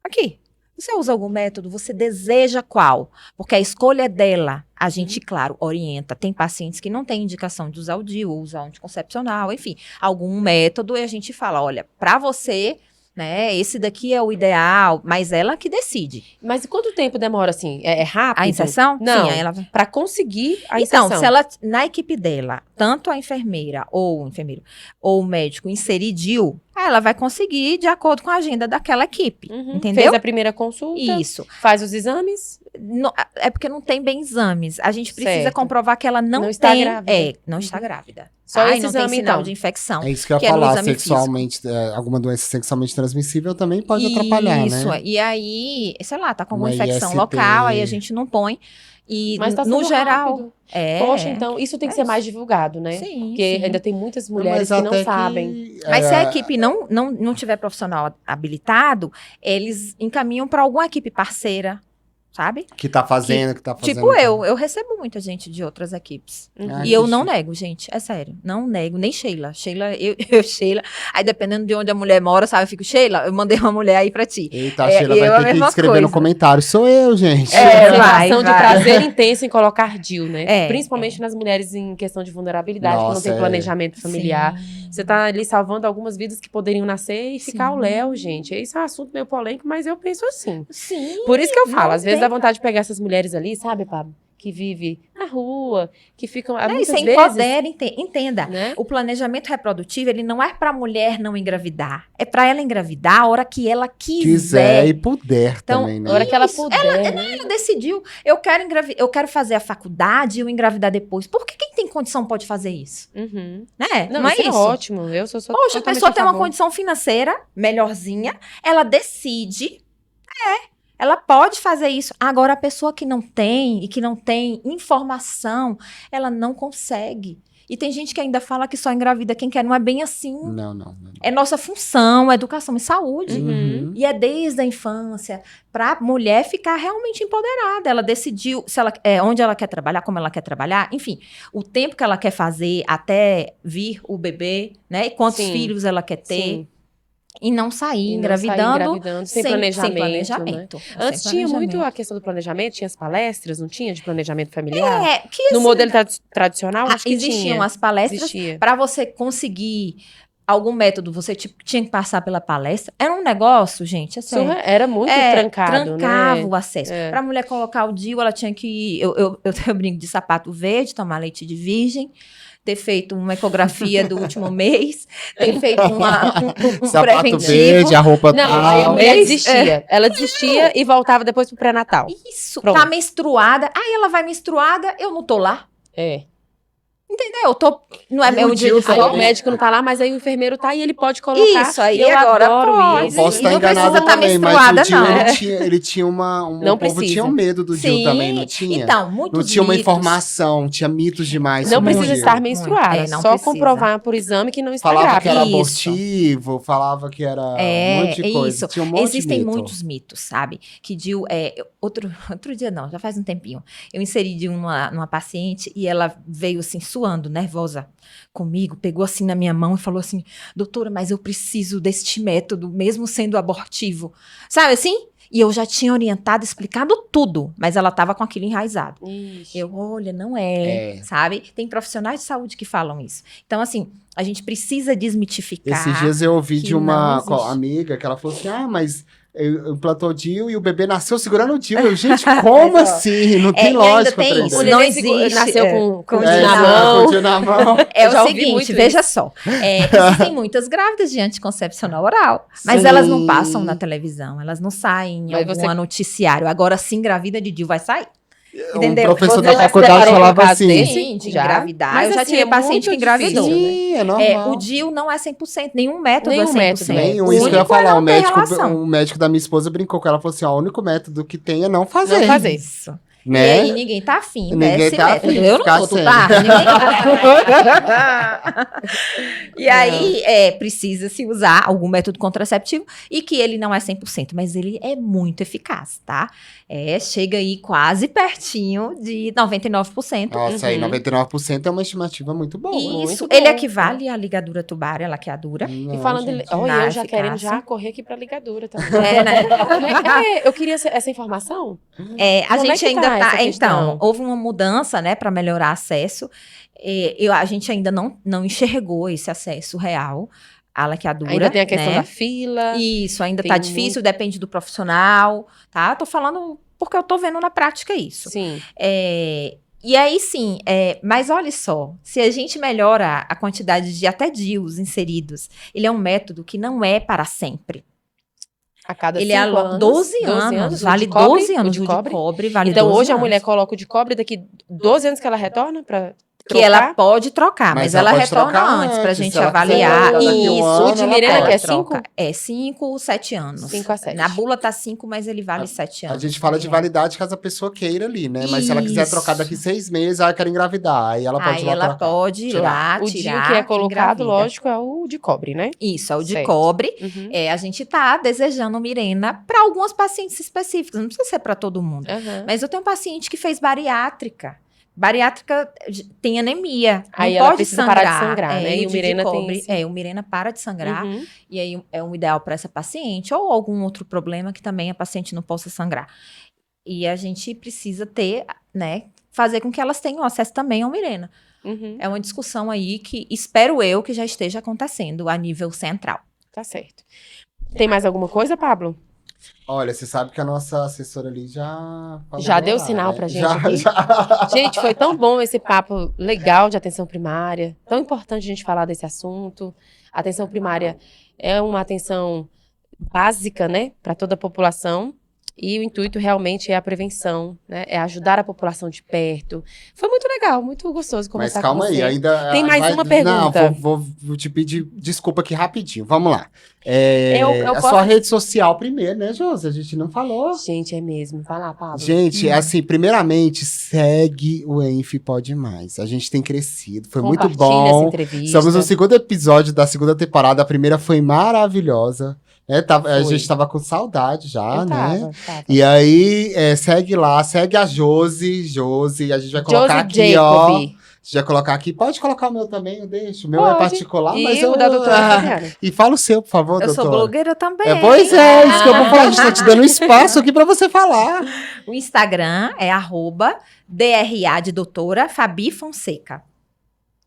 Aqui. Você usa algum método? Você deseja qual? Porque a escolha é dela. A gente, claro, orienta. Tem pacientes que não têm indicação de usar o DIU, ou usar o anticoncepcional, enfim, algum método, e a gente fala, olha, para você, né, esse daqui é o ideal, mas ela que decide. Mas quanto tempo demora, assim? É rápido? A inserção? Não, Sim, aí ela... pra conseguir a inserção. Então, se ela, na equipe dela, tanto a enfermeira ou o enfermeiro ou o médico inserir DIU, ela vai conseguir de acordo com a agenda daquela equipe, entendeu? Fez a primeira consulta, Isso. faz os exames. É porque não tem bem exames. A gente precisa Certo. comprovar que ela não está tem... grávida. Não está grávida. Só esse não exame, tem sinal então. de infecção. É isso que eu ia que é no falar, exame sexualmente, alguma doença sexualmente transmissível também pode atrapalhar, Isso, né? e aí, sei lá, tá com alguma Uma infecção IST. local, aí a gente não põe. E Mas tá no sendo geral... rápido. É. Poxa, então isso tem que ser mais divulgado, né? Sim, Porque sim. ainda tem muitas mulheres Mas que não até sabem. Mas se a equipe não tiver profissional habilitado, eles encaminham para alguma equipe parceira, sabe? que tá fazendo. Tipo eu recebo muita gente de outras equipes. Ah, E eu que não chique. nego, gente, é sério. Não nego, nem Sheila. Sheila. Aí dependendo de onde a mulher mora, sabe? Eu fico, Sheila, eu mandei uma mulher aí pra ti. Eita, a Sheila e eu a vai ter que mesma escrever no coisa. comentário. Sou eu, gente. Sensação de vai. prazer intenso em colocar DIU, né? É, Principalmente nas mulheres em questão de vulnerabilidade, que Nossa, não tem planejamento familiar. Sim. Você tá ali salvando algumas vidas que poderiam nascer e ficar ao léu, gente. Isso é um assunto meio polêmico, mas eu penso assim. Sim. Por isso que eu falo, não às vezes tem- dá vontade de pegar essas mulheres ali, sabe, Pablo? Que vive na rua, que ficam É, muitas você vezes, empodera, entenda. né? O planejamento reprodutivo, ele não é pra mulher não engravidar. É pra ela engravidar a hora que ela Quiser e puder Então, também, né? Na hora que ela Isso, puder, né? Ela decidiu, eu quero fazer a faculdade e eu engravidar depois. Por que quem tem condição pode fazer isso? Uhum. Né? Não, é isso é isso. ótimo. Eu sou Poxa, a totalmente pessoa tem uma favor. condição financeira melhorzinha, ela decide, ela pode fazer isso. Agora, a pessoa que não tem e que não tem informação, ela não consegue. E tem gente que ainda fala que só engravida quem quer. Não é bem assim. Não. É nossa função, educação e saúde. Uhum. E é desde a infância para a mulher ficar realmente empoderada. Ela decidiu se ela, onde ela quer trabalhar, como ela quer trabalhar, enfim, o tempo que ela quer fazer até vir o bebê, né? E quantos Sim. filhos ela quer ter. Sim. E não sair E não sair engravidando, sem planejamento. sem planejamento. Né? Sem Antes tinha planejamento. muito a questão do planejamento, tinha as palestras, não tinha de planejamento familiar? Que No assim, modelo tradicional, acho que existiam tinha. as palestras. Existia. Para você conseguir algum método, você tinha que passar pela palestra. Era um negócio, gente, assim. Era muito trancado, trancava né? o acesso. É. Para a mulher colocar o DIU, ela tinha que... Eu brinco de sapato verde, tomar leite de virgem, ter feito uma ecografia do último mês, ter feito um Sapato preventivo. verde, a roupa Não, tal. aí a mulher Mês, desistia. Ela desistia e voltava depois pro pré-natal. Isso, Pronto. tá menstruada. Aí ela vai menstruada, eu não tô lá. É. Entendeu? Eu tô... Não é E meu o dia DIU de Aí também. o folga. médico não tá lá, mas aí o enfermeiro tá e ele pode colocar. Isso, aí E eu agora adoro pode. isso. Posso E estar não precisa enganada tá também, mas menstruada, o DIU, não. ele tinha uma... Não o povo precisa. tinha um medo do DIU Sim. também, não tinha? Então, muitos Não tinha uma mitos. informação, tinha mitos demais Não sobre o precisa DIU. estar menstruada, É, não só precisa. comprovar por exame que não está Falava que grávida. era Isso. abortivo, falava que era um monte de coisa. Isso. Tinha um monte Existem de mito. muitos mitos, sabe? Que DIU outro dia não, já faz um tempinho. Eu inseri DIU numa paciente e ela veio assim, suando, nervosa comigo, pegou assim na minha mão e falou assim: doutora, mas eu preciso deste método, mesmo sendo abortivo. Sabe assim? E eu já tinha orientado, explicado tudo, mas ela tava com aquilo enraizado. Ixi. Eu, olha, não é, sabe? Tem profissionais de saúde que falam isso. Então, assim, a gente precisa desmitificar. Esses dias eu ouvi que de uma não existe. amiga que ela falou assim: mas implantou o DIU e o bebê nasceu segurando o DIU. Eu, gente, como assim? Não tem e ainda lógica. tem pra isso. O isso. neném Não existe, nasceu com o com DIU DIU na na mão. Com o DIU na mão. É Eu o já ouvi seguinte, muito veja só. Existem muitas grávidas de anticoncepcional oral, mas Sim. elas não passam na televisão, elas não saem em Mas algum você- noticiário. Agora, se engravida de DIU, vai sair. Um Entendeu? professor Você da já faculdade separou um falava caso assim. desse? Sim, de Já. engravidar. Mas eu já assim, tive é paciente muito que engravidou. difícil, Sim, é normal. O DIU não é 100%, nenhum método Nenhum é 100%. método, Nenhum, O isso que eu ia único é falar. não ter relação. O médico da minha esposa brincou com ela, falou assim: ó, o único método que tem é não fazer. Não fazer. Isso. E né? aí ninguém tá afim Ninguém desse tá método. afim de Eu não ficar tô, tu sem. tá? Ninguém tá. E aí precisa se usar algum método contraceptivo e que ele não é 100%, mas ele é muito eficaz, tá? Chega aí quase pertinho de 99%. Nossa, aí 99% é uma estimativa muito boa. Isso, Muito ele bom. equivale à ligadura tubar, a laqueadura. E falando, gente. olha, Na eu já querendo eficácia. já correr aqui pra ligadura também. Né? Eu queria essa informação. A Como é gente que ainda tá tá. essa questão? Então, houve uma mudança, né, para melhorar acesso. A gente ainda não enxergou esse acesso real à laqueadura. Ainda tem a questão né? da fila. Isso, ainda Tem tá difícil, depende do profissional, tá? Tô falando porque eu tô vendo na prática isso. Sim. E aí sim, mas olha só, se a gente melhora a quantidade de até DIUs inseridos, ele é um método que não é para sempre. A cada Ele 5 é anos. 12 anos, o vale de cobre, 12 anos o de cobre. vale Então 12 hoje a anos. mulher coloca o de cobre, daqui 12 anos que ela retorna pra Que ela pode trocar, mas ela pode retorna trocar antes pra antes, gente se ela quiser avaliar. trocar daqui um Isso, ano, o de ela Mirena pode. que é troca. 5? É 5, 7 anos. 5 a 7. Na bula tá 5, mas ele vale 7 A anos. gente fala de validade caso a pessoa queira ali, né? Mas se ela quiser Isso. trocar daqui 6 meses, aí quer engravidar. Aí ela pode Aí ir lá ela trocar. pode ir tirar. lá O tirar. DIU que é colocado, engravida. lógico, é o de cobre, né? Isso, é o de Certo. cobre. Uhum. A gente tá desejando Mirena para algumas pacientes específicas, não precisa ser para todo mundo. Aham. Mas eu tenho um paciente que fez bariátrica. Bariátrica tem anemia. Aí não ela pode precisa sangrar. parar de sangrar, né? E E o o de Mirena tem cobre, esse- o Mirena para de sangrar. Uhum. E aí é um ideal para essa paciente, ou algum outro problema que também a paciente não possa sangrar. E a gente precisa ter, né, fazer com que elas tenham acesso também ao Mirena. Uhum. É uma discussão aí que espero eu que já esteja acontecendo a nível central. Tá certo. Tem mais alguma coisa, Pablo? Olha, você sabe que a nossa assessora ali já... falou Já deu lá, sinal né? pra gente Já, aqui? já. Gente, foi tão bom esse papo legal de atenção primária. Tão importante a gente falar desse assunto. A atenção primária é uma atenção básica, né, para toda a população. E o intuito realmente é a prevenção, né? É ajudar a população de perto. Foi muito legal, muito gostoso Mas conversar calma com você. aí, ainda... Tem mais uma pergunta. Não, vou te pedir desculpa aqui rapidinho. Vamos lá. Eu a posso- sua rede social primeiro, né, Josi? A gente não falou. Gente, é mesmo. Vai lá, Pablo. Gente, assim, primeiramente, segue o Enf Pode Mais. A gente tem crescido, foi muito Compartilha essa bom. entrevista. Estamos no segundo episódio da segunda temporada. A primeira foi maravilhosa. Né? A Foi. gente tava com saudade já, Eu né? tava. E aí, segue lá, segue a Josi. A gente vai colocar aqui, ó. A gente vai colocar aqui. Pode colocar o meu também, eu deixo. O meu é Pode. particular, E mas o da doutora Fabiana. E fala o seu, por favor, Eu doutora. sou blogueira também. Pois é, isso que eu vou falar. A gente tá te dando um espaço aqui pra você falar. O Instagram é @DRA de doutora Fabi Fonseca.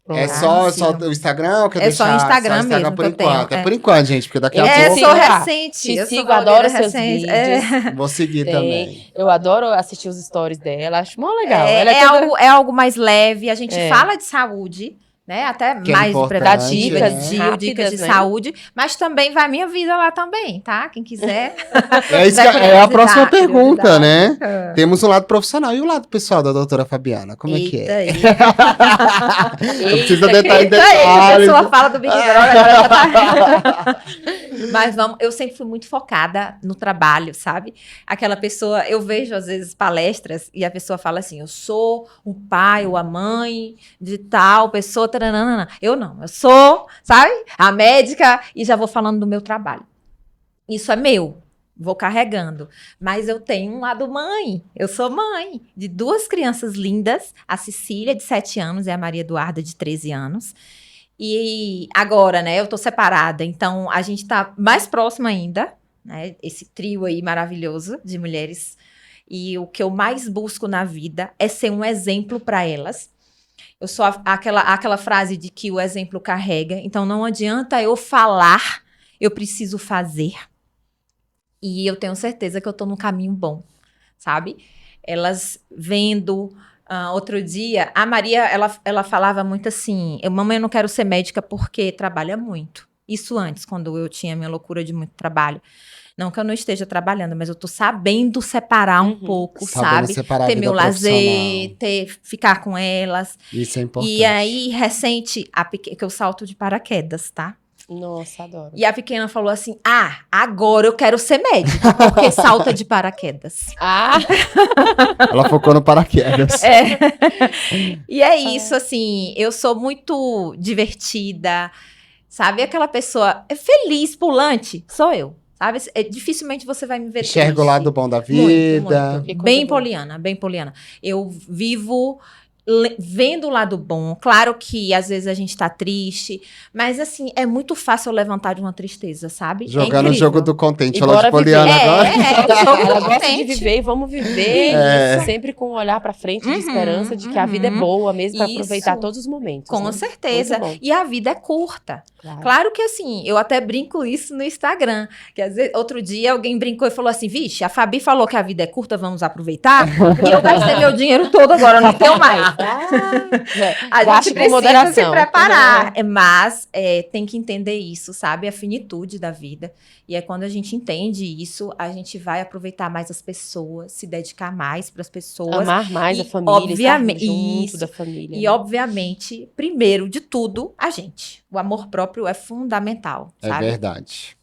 É Pronto. só o Instagram ou quer É só deixar Instagram só mesmo por que eu tenho, enquanto? É é. por enquanto, gente, porque daqui a Eu pouco sigo sou lá. recente. Te eu sou sigo, blogueira adoro seus recente. vídeos. vou seguir também. Eu adoro assistir os stories dela, acho mó legal. É, Ela é toda- algo mais leve. A gente É. fala de saúde, né? Até Que é mais importante, preventiva, né? dicas Rápidas, de né? saúde. Mas também vai minha vida lá também, tá? Quem quiser. É, isso que Vai é a próxima curiosidade, pergunta, né? curiosidade. Temos um lado profissional e o lado pessoal da doutora Fabiana. Como é que é? Eita, Não precisa entrar em Eita, a detalhes. pessoa fala do Big Brother, agora já tá... Mas eu sempre fui muito focada no trabalho, sabe? Aquela pessoa, eu vejo às vezes palestras e a pessoa fala assim, eu sou o pai ou a mãe de tal pessoa, taranana. Eu não, eu sou, sabe? A médica e já vou falando do meu trabalho. Isso é meu. Vou carregando. Mas eu tenho um lado mãe. Eu sou mãe de 2 crianças lindas. A Cecília, de 7 anos, e a Maria Eduarda, de 13 anos. E agora, né, eu tô separada. Então, a gente tá mais próxima ainda, né? Esse trio aí maravilhoso de mulheres. E o que eu mais busco na vida é ser um exemplo para elas. Eu sou aquela frase de que o exemplo carrega. Então, não adianta eu falar, eu preciso fazer. E eu tenho certeza que eu tô no caminho bom, sabe? Elas vendo... outro dia, a Maria, ela falava muito assim, mamãe, eu não quero ser médica porque trabalha muito. Isso antes, quando eu tinha minha loucura de muito trabalho. Não que eu não esteja trabalhando, mas eu tô sabendo separar um pouco, Sabendo sabe? separar a Ter vida meu profissional. lazer, ficar com elas. Isso é importante. E aí, recente, que eu salto de paraquedas, tá? Nossa, adoro. E a pequena falou assim, agora eu quero ser médica, porque salta de paraquedas. Ela focou no paraquedas. E é isso, assim, eu sou muito divertida, sabe? Aquela pessoa feliz, pulante, sou eu. Sabe? Dificilmente você vai me ver Enxerga o triste. lado bom da vida. Muito. Bem poliana, bem poliana. Eu vivo vendo o lado bom. Claro que às vezes a gente tá triste, mas assim, é muito fácil eu levantar de uma tristeza, sabe? Jogando o jogo do contente. E Falou de bora viver. poliana agora. Ela gosta de viver e vamos viver sempre com um olhar pra frente de esperança de que a vida é boa mesmo pra aproveitar todos os momentos. Com né? certeza. E a vida é curta. Claro que assim, eu até brinco isso no Instagram, que às vezes, outro dia alguém brincou e falou assim, vixe, a Fabi falou que a vida é curta, vamos aproveitar, e eu gastei meu dinheiro todo agora, não tenho mais. A gente precisa se preparar, mas tem que entender isso, sabe? A finitude da vida. E é quando a gente entende isso, a gente vai aproveitar mais as pessoas, se dedicar mais para as pessoas. Amar mais a família, obviamente, estar junto da família. E, obviamente, primeiro de tudo, a gente. O amor próprio é fundamental, sabe? É verdade.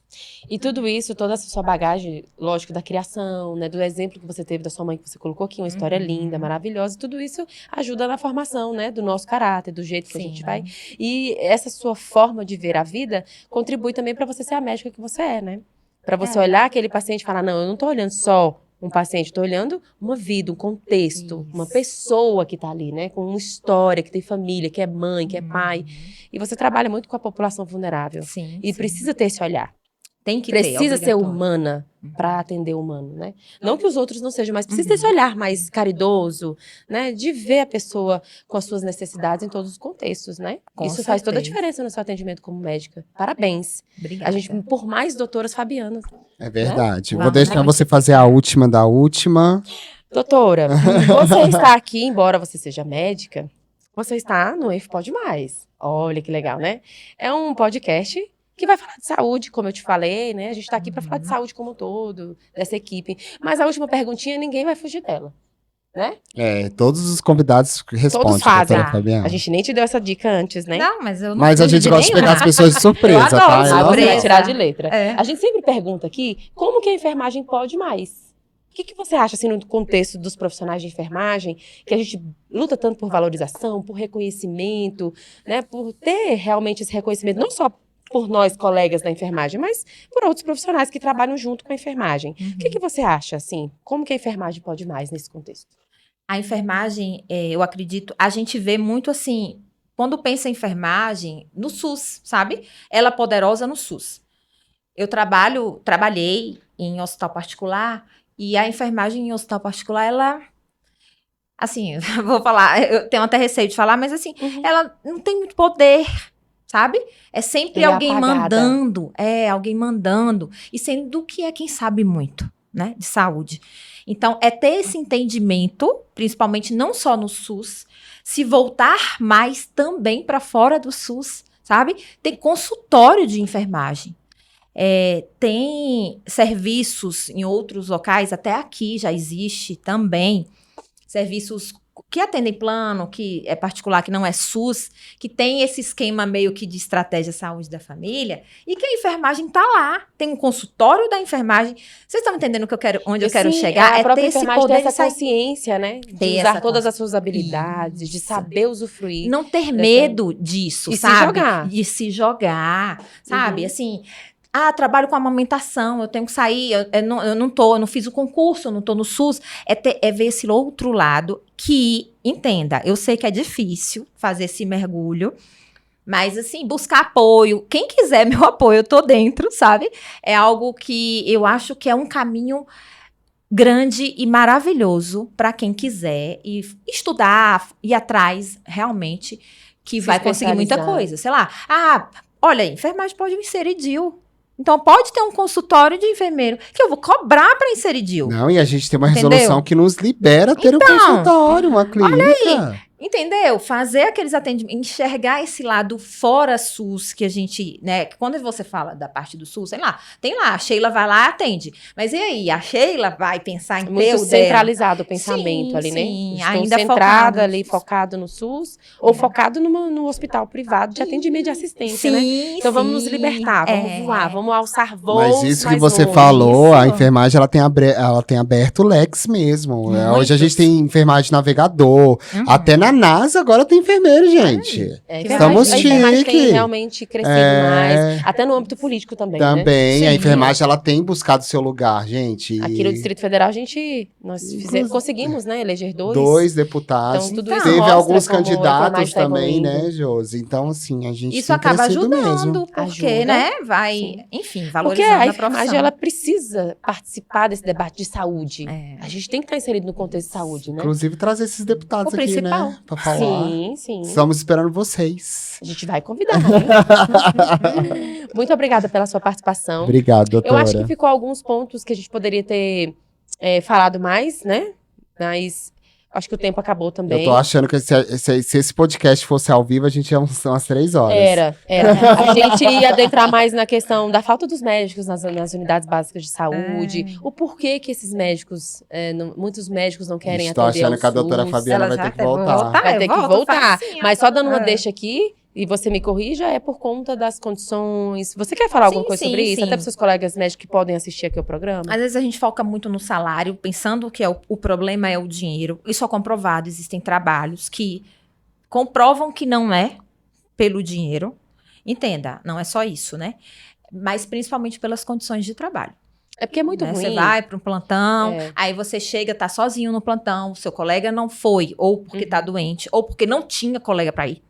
E tudo isso, toda essa sua bagagem, lógico, da criação, né, do exemplo que você teve da sua mãe, que você colocou aqui, uma história linda, maravilhosa, tudo isso ajuda na formação, né, do nosso caráter, do jeito que a gente vai. E essa sua forma de ver a vida contribui também para você ser a médica que você é, né? Para você olhar aquele paciente e falar, não, eu não tô olhando só um paciente, estou olhando uma vida, um contexto, uma pessoa que está ali, né, com uma história, que tem família, que é mãe, que é pai. E você trabalha muito com a população vulnerável. E precisa ter esse olhar. Tem que precisa ser humana para atender o humano, né? Não que os outros não sejam, mas precisa ter esse olhar mais caridoso, né? De ver a pessoa com as suas necessidades em todos os contextos, né? Isso faz toda a diferença no seu atendimento como médica. Parabéns. Obrigada. A gente, por mais doutoras Fabianas. É verdade. Né? Vou deixar você fazer a última da última. Doutora, você está aqui, embora você seja médica, você está no EF Pode Mais. Olha que legal, né? É um podcast que vai falar de saúde, como eu te falei, né? A gente tá aqui para falar de saúde como um todo, dessa equipe. Mas a última perguntinha, ninguém vai fugir dela, né? Todos os convidados respondem. Todos fazem. Fabiana. A gente nem te deu essa dica antes, né? Não, mas eu não Mas a gente gosta de pegar as pessoas de surpresa, Eu adoro tá? Você vai tirar de letra. É. A gente sempre pergunta aqui, como que a enfermagem pode mais? O que você acha, assim, no contexto dos profissionais de enfermagem, que a gente luta tanto por valorização, por reconhecimento, né? Por ter realmente esse reconhecimento, não só por nós, colegas da enfermagem, mas por outros profissionais que trabalham junto com a enfermagem. O que você acha, assim? Como que a enfermagem pode mais nesse contexto? A enfermagem, eu acredito, a gente vê muito assim, quando pensa em enfermagem, no SUS, sabe? Ela é poderosa no SUS. Eu trabalhei em hospital particular e a enfermagem em hospital particular, ela, assim, vou falar, eu tenho até receio de falar, mas assim, ela não tem muito poder, sabe? É sempre alguém mandando, e sendo que é quem sabe muito, né, de saúde. Então, é ter esse entendimento, principalmente não só no SUS, se voltar mais também para fora do SUS, sabe? Tem consultório de enfermagem. Tem serviços em outros locais, até aqui já existe também, serviços que atendem plano, que é particular, que não é SUS, que tem esse esquema meio que de estratégia saúde da família, e que a enfermagem está lá, tem um consultório da enfermagem. Vocês estão entendendo onde eu quero chegar? A própria ter esse enfermagem poder, ter essa consciência, né? De usar todas as suas habilidades, de saber usufruir. Não ter medo disso, e sabe? Se jogar. De se jogar, sabe? Assim, trabalho com amamentação, eu tenho que sair, eu não fiz o concurso, eu não tô no SUS. É ver esse outro lado que, entenda, eu sei que é difícil fazer esse mergulho, mas assim, buscar apoio. Quem quiser meu apoio, eu tô dentro, sabe? É algo que eu acho que é um caminho grande e maravilhoso para quem quiser e estudar, ir atrás, realmente, que vai conseguir muita coisa. Sei lá, olha, enfermagem pode inserir DIU. Então, pode ter um consultório de enfermeiro que eu vou cobrar para inserir DIU. Não, e a gente tem uma resolução que nos libera ter um consultório, uma clínica. Olha aí. Entendeu? Fazer aqueles atendimentos, enxergar esse lado fora SUS que a gente, né? Quando você fala da parte do SUS, sei lá, tem lá, a Sheila vai lá e atende. Mas e aí? A Sheila vai pensar em ter Muito o centralizado o pensamento Sim, ali, né? sim, Estou ainda centrada ali, focado no SUS, ou focado no hospital privado de atendimento de assistência, né? Sim, Então vamos nos sim. libertar, vamos voar, vamos alçar voos Mas isso que mais você voos. falou, a Isso. enfermagem ela tem aberto leques mesmo. Hoje a gente Muitos. tem enfermagem navegador. Uhum. Até na NASA agora tem enfermeiro, gente. É, Estamos a enfermagem tem chique. realmente crescido É. mais, até no âmbito político também, né? Também, a Sim. enfermagem ela tem buscado seu lugar, gente. Aqui no Distrito Federal nós Inclusive, conseguimos, né, eleger dois deputados. Então, tudo isso Teve mostra alguns como a candidatos enfermagem tá também, evoluindo. né, Josi? Então, assim, a gente Isso tem acaba crescido ajudando, mesmo. porque, Ajuda. né, vai, Sim. enfim, Porque valorizando a a enfermagem, profissão. ela precisa participar desse debate de saúde. É. A gente tem que estar inserido no contexto de saúde, né? Inclusive, trazer esses deputados O aqui, principal. né? Pra falar. Sim, sim. Estamos esperando vocês. A gente vai convidar, né? Muito obrigada pela sua participação. Obrigado, doutora. Eu acho que ficou alguns pontos que a gente poderia ter falado mais, né? Mas acho que o tempo acabou também. Eu tô achando que se esse podcast fosse ao vivo, a gente ia umas 3 horas. Era. A gente ia adentrar mais na questão da falta dos médicos nas unidades básicas de saúde. O porquê que esses médicos, muitos médicos não querem Estou atender achando ao que a doutora SUS. Fabiana Ela vai já ter que voltar. Vai ter que volto voltar. facinho. Mas só dando uma É. deixa aqui, e você me corrija, é por conta das condições. Você quer falar alguma Sim, coisa sim, sobre isso? sim. Até para seus colegas médicos que podem assistir aqui o programa? Às vezes a gente foca muito no salário, pensando que o problema é o dinheiro. Isso é comprovado, existem trabalhos que comprovam que não é pelo dinheiro. Entenda, não é só isso, né? Mas principalmente pelas condições de trabalho. É porque é muito Né? ruim. Você vai para um plantão, É. aí você chega, tá sozinho no plantão, seu colega não foi, ou porque tá doente, ou porque não tinha colega para ir.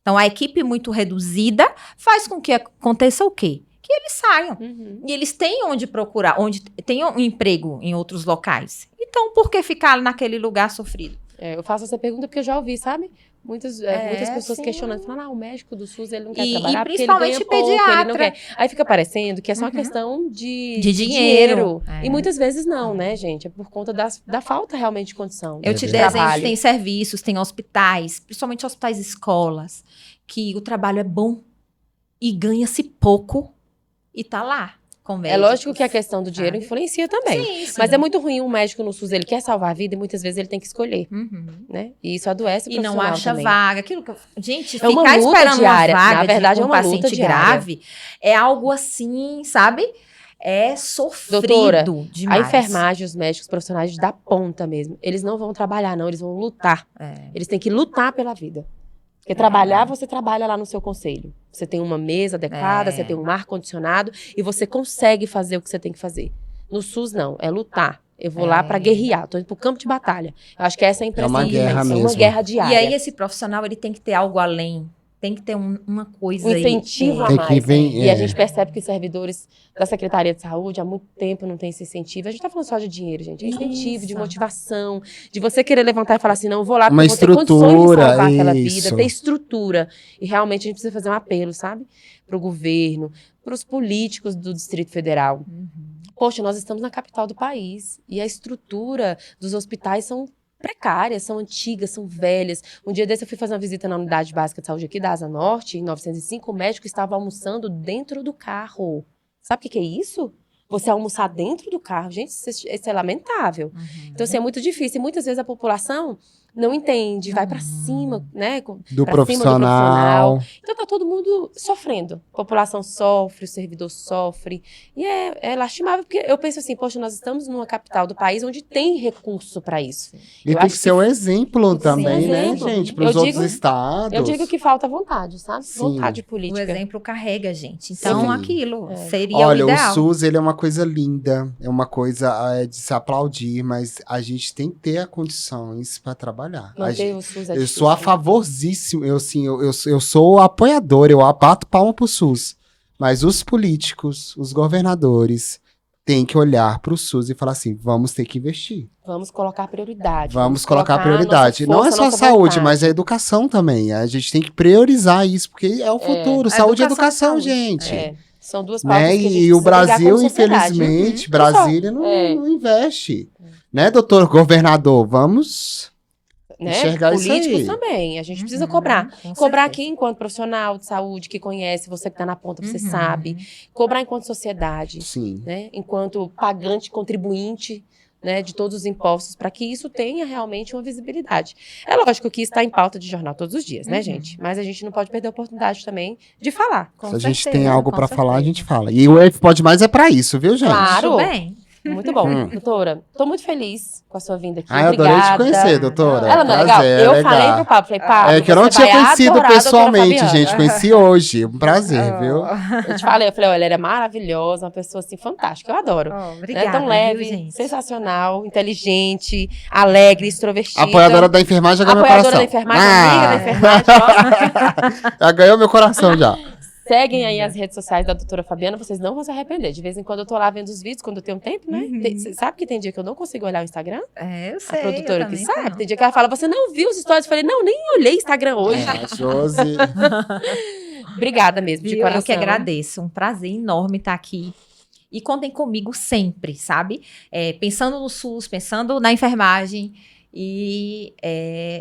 Então, a equipe muito reduzida faz com que aconteça o quê? Que eles saiam. Uhum. E eles têm onde procurar, onde tem um emprego em outros locais. Então, por que ficar naquele lugar sofrido? Eu faço essa pergunta porque eu já ouvi, sabe? Muitas pessoas sim. questionando, falando, o médico do SUS, ele não quer E trabalhar porque ele principalmente ganha pouco, ele não pediatra. quer. Aí fica parecendo que é só uma Uhum. questão de dinheiro. É. E muitas vezes não, né, gente? É por conta da falta realmente de condição. Eu É te verdade. dei exemplo, trabalho. tem serviços, tem hospitais, principalmente hospitais e escolas, que o trabalho é bom e ganha-se pouco e tá lá com É médicos. lógico que a questão do dinheiro sabe? influencia também. Sim, sim. Mas é muito ruim um médico no SUS, ele quer salvar a vida e muitas vezes ele tem que escolher, Uhum. né? E isso adoece o E não profissional acha também. vaga. Aquilo que gente, É uma ficar luta esperando diária. uma vaga Na verdade, de é um uma luta paciente diária. grave é algo assim, sabe? É sofrido Doutora, demais. A enfermagem, os médicos profissionais da ponta mesmo, eles não vão trabalhar, não, eles vão lutar. É. Eles têm que lutar pela vida. Porque trabalhar, você trabalha lá no seu conselho. Você tem uma mesa adequada, É. você tem um ar-condicionado e você consegue fazer o que você tem que fazer. No SUS, não, é lutar. Eu vou lá pra guerrear, tô indo pro campo de batalha. Eu acho que essa é a impressão uma que guerra tem, é uma mesmo. guerra diária. E aí esse profissional, ele tem que ter algo além. Tem que ter uma coisa Um aí. incentivo a Tem que mais. vem- E a é. gente percebe que os servidores da Secretaria de Saúde há muito tempo não tem esse incentivo. A gente tá falando só de dinheiro, gente. É incentivo, de Isso. motivação, de você querer levantar e falar assim, não, eu vou lá Uma porque eu vou ter condições de estrutura, salvar aquela vida, isso. ter estrutura. E realmente a gente precisa fazer um apelo, sabe? Pro governo, pros políticos do Distrito Federal. Uhum. Poxa, nós estamos na capital do país e a estrutura dos hospitais são precárias, são antigas, são velhas. Um dia desse eu fui fazer uma visita na unidade básica de saúde aqui da Asa Norte, em 905, o médico estava almoçando dentro do carro. Sabe o que é isso? Você almoçar dentro do carro. Gente, isso é lamentável. Uhum. Então, assim, é muito difícil. E muitas vezes a população não entende, vai pra cima, né? Do pra cima do profissional. Então tá todo mundo sofrendo. A população sofre, o servidor sofre. E é lastimável, porque eu penso assim, poxa, nós estamos numa capital do país onde tem recurso pra isso. E Eu tem acho que ser um exemplo também, né, exemplo. gente? Para Eu os outros digo- estados. Eu digo que falta vontade, sabe? Sim. Vontade O política. exemplo carrega, gente. Então, Sim. aquilo É. seria Olha, o ideal. o SUS, ele é uma coisa linda, é uma coisa de se aplaudir, mas a gente tem que ter as condições para trabalhar. A Manter gente- o SUS é eu difícil, sou a né? favorzíssimo, eu sou apoiador, eu bato palma pro SUS. Mas os políticos, os governadores, têm que olhar pro SUS e falar assim, vamos ter que investir. Vamos colocar prioridade. Vamos colocar a prioridade. nossa Não é força, só a nossa saúde, vontade. mas a educação também. A gente tem que priorizar isso, porque é o futuro. A Saúde e educação educação, é saúde. gente. É, são duas pautas Né? que a gente E o precisa brigar Brasil, como sociedade. infelizmente, Uhum. Brasília não, É. não investe. Né, doutor governador? Vamos né, enxergar isso políticos aí. também. A gente precisa cobrar. Com Cobrar certeza. aqui enquanto profissional de saúde, que conhece, você que está na ponta, você Uhum. sabe. Cobrar enquanto sociedade, Sim. né, enquanto pagante, contribuinte, né, de todos os impostos, para que isso tenha realmente uma visibilidade. É lógico que isso está em pauta de jornal todos os dias, né, Uhum. gente? Mas a gente não pode perder a oportunidade também de falar. Com Se a gente certeza, tem algo com pra falar, a certeza. gente fala. E o F Pode Mais é pra isso, viu, gente? Claro. Tudo bem. Muito bom. Doutora, tô muito feliz com a sua vinda aqui. Ah, eu adorei te Obrigada. conhecer, doutora. Ela não é legal? Prazer, Eu legal. falei pro Pablo, falei, Pablo, É que eu não você tinha vai conhecido adorar a doutora pessoalmente, Fabiana. gente. Conheci hoje. Um prazer, Oh. viu? Eu te falei, olha, ela é maravilhosa, uma pessoa assim, fantástica, eu adoro. Oh, Né? obrigada, Tão leve, viu, gente? sensacional, inteligente, alegre, extrovertida. Apoiadora da enfermagem já ganhou meu Apoiadora coração. da enfermagem, amiga da enfermagem. Ó. Já ganhou meu coração já. Seguem aí as redes sociais da doutora Fabiana, vocês não vão se arrepender. De vez em quando eu tô lá vendo os vídeos, quando eu tenho tempo, né? Uhum. Você sabe que tem dia que eu não consigo olhar o Instagram? É, eu A sei. produtora eu que também sabe. não. Tem dia que ela fala, você não viu os stories? Eu falei, não, nem olhei Instagram hoje. É, Josi. Obrigada mesmo, de Viu? coração. Eu que agradeço. Um prazer enorme estar aqui. E contem comigo sempre, sabe? Pensando no SUS, pensando na enfermagem. E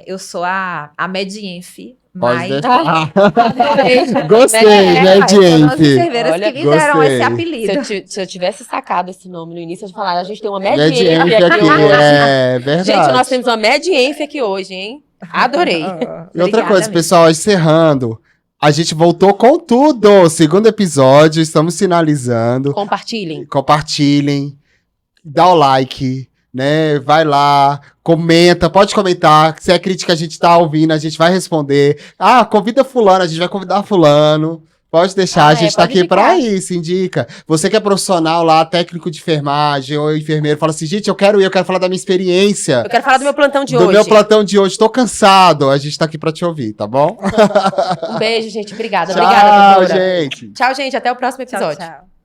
eu sou a Medienf. Pode Mas deixar. Adorei. Gostei, É, né, foram as gente? enfermeiras Olha, que me deram gostei. esse apelido. Se eu tivesse sacado esse nome no início, eu ia falar, a gente tem uma Medienf Medienf aqui aqui, hoje. é verdade. Gente, nós temos uma Medienf aqui hoje, hein? Adorei. E outra coisa, Obrigada, pessoal, encerrando. A gente voltou com tudo. Segundo episódio, estamos finalizando. Compartilhem. Compartilhem, dá o like, né? Vai lá, comenta, pode comentar. Se é crítica a gente tá ouvindo, a gente vai responder. Ah, convida fulano, a gente vai convidar fulano. Pode deixar, a gente tá pode aqui pra indicar. isso, indica. Você que é profissional lá, técnico de enfermagem ou enfermeiro, fala assim, gente, eu quero falar da minha experiência. Eu quero falar do meu plantão de do hoje. meu plantão de hoje, tô cansado. A gente tá aqui pra te ouvir, tá bom? Um beijo, gente. Obrigada. Tchau, Obrigada, doutora. gente. Tchau, gente. Até o próximo Tchau, episódio. tchau.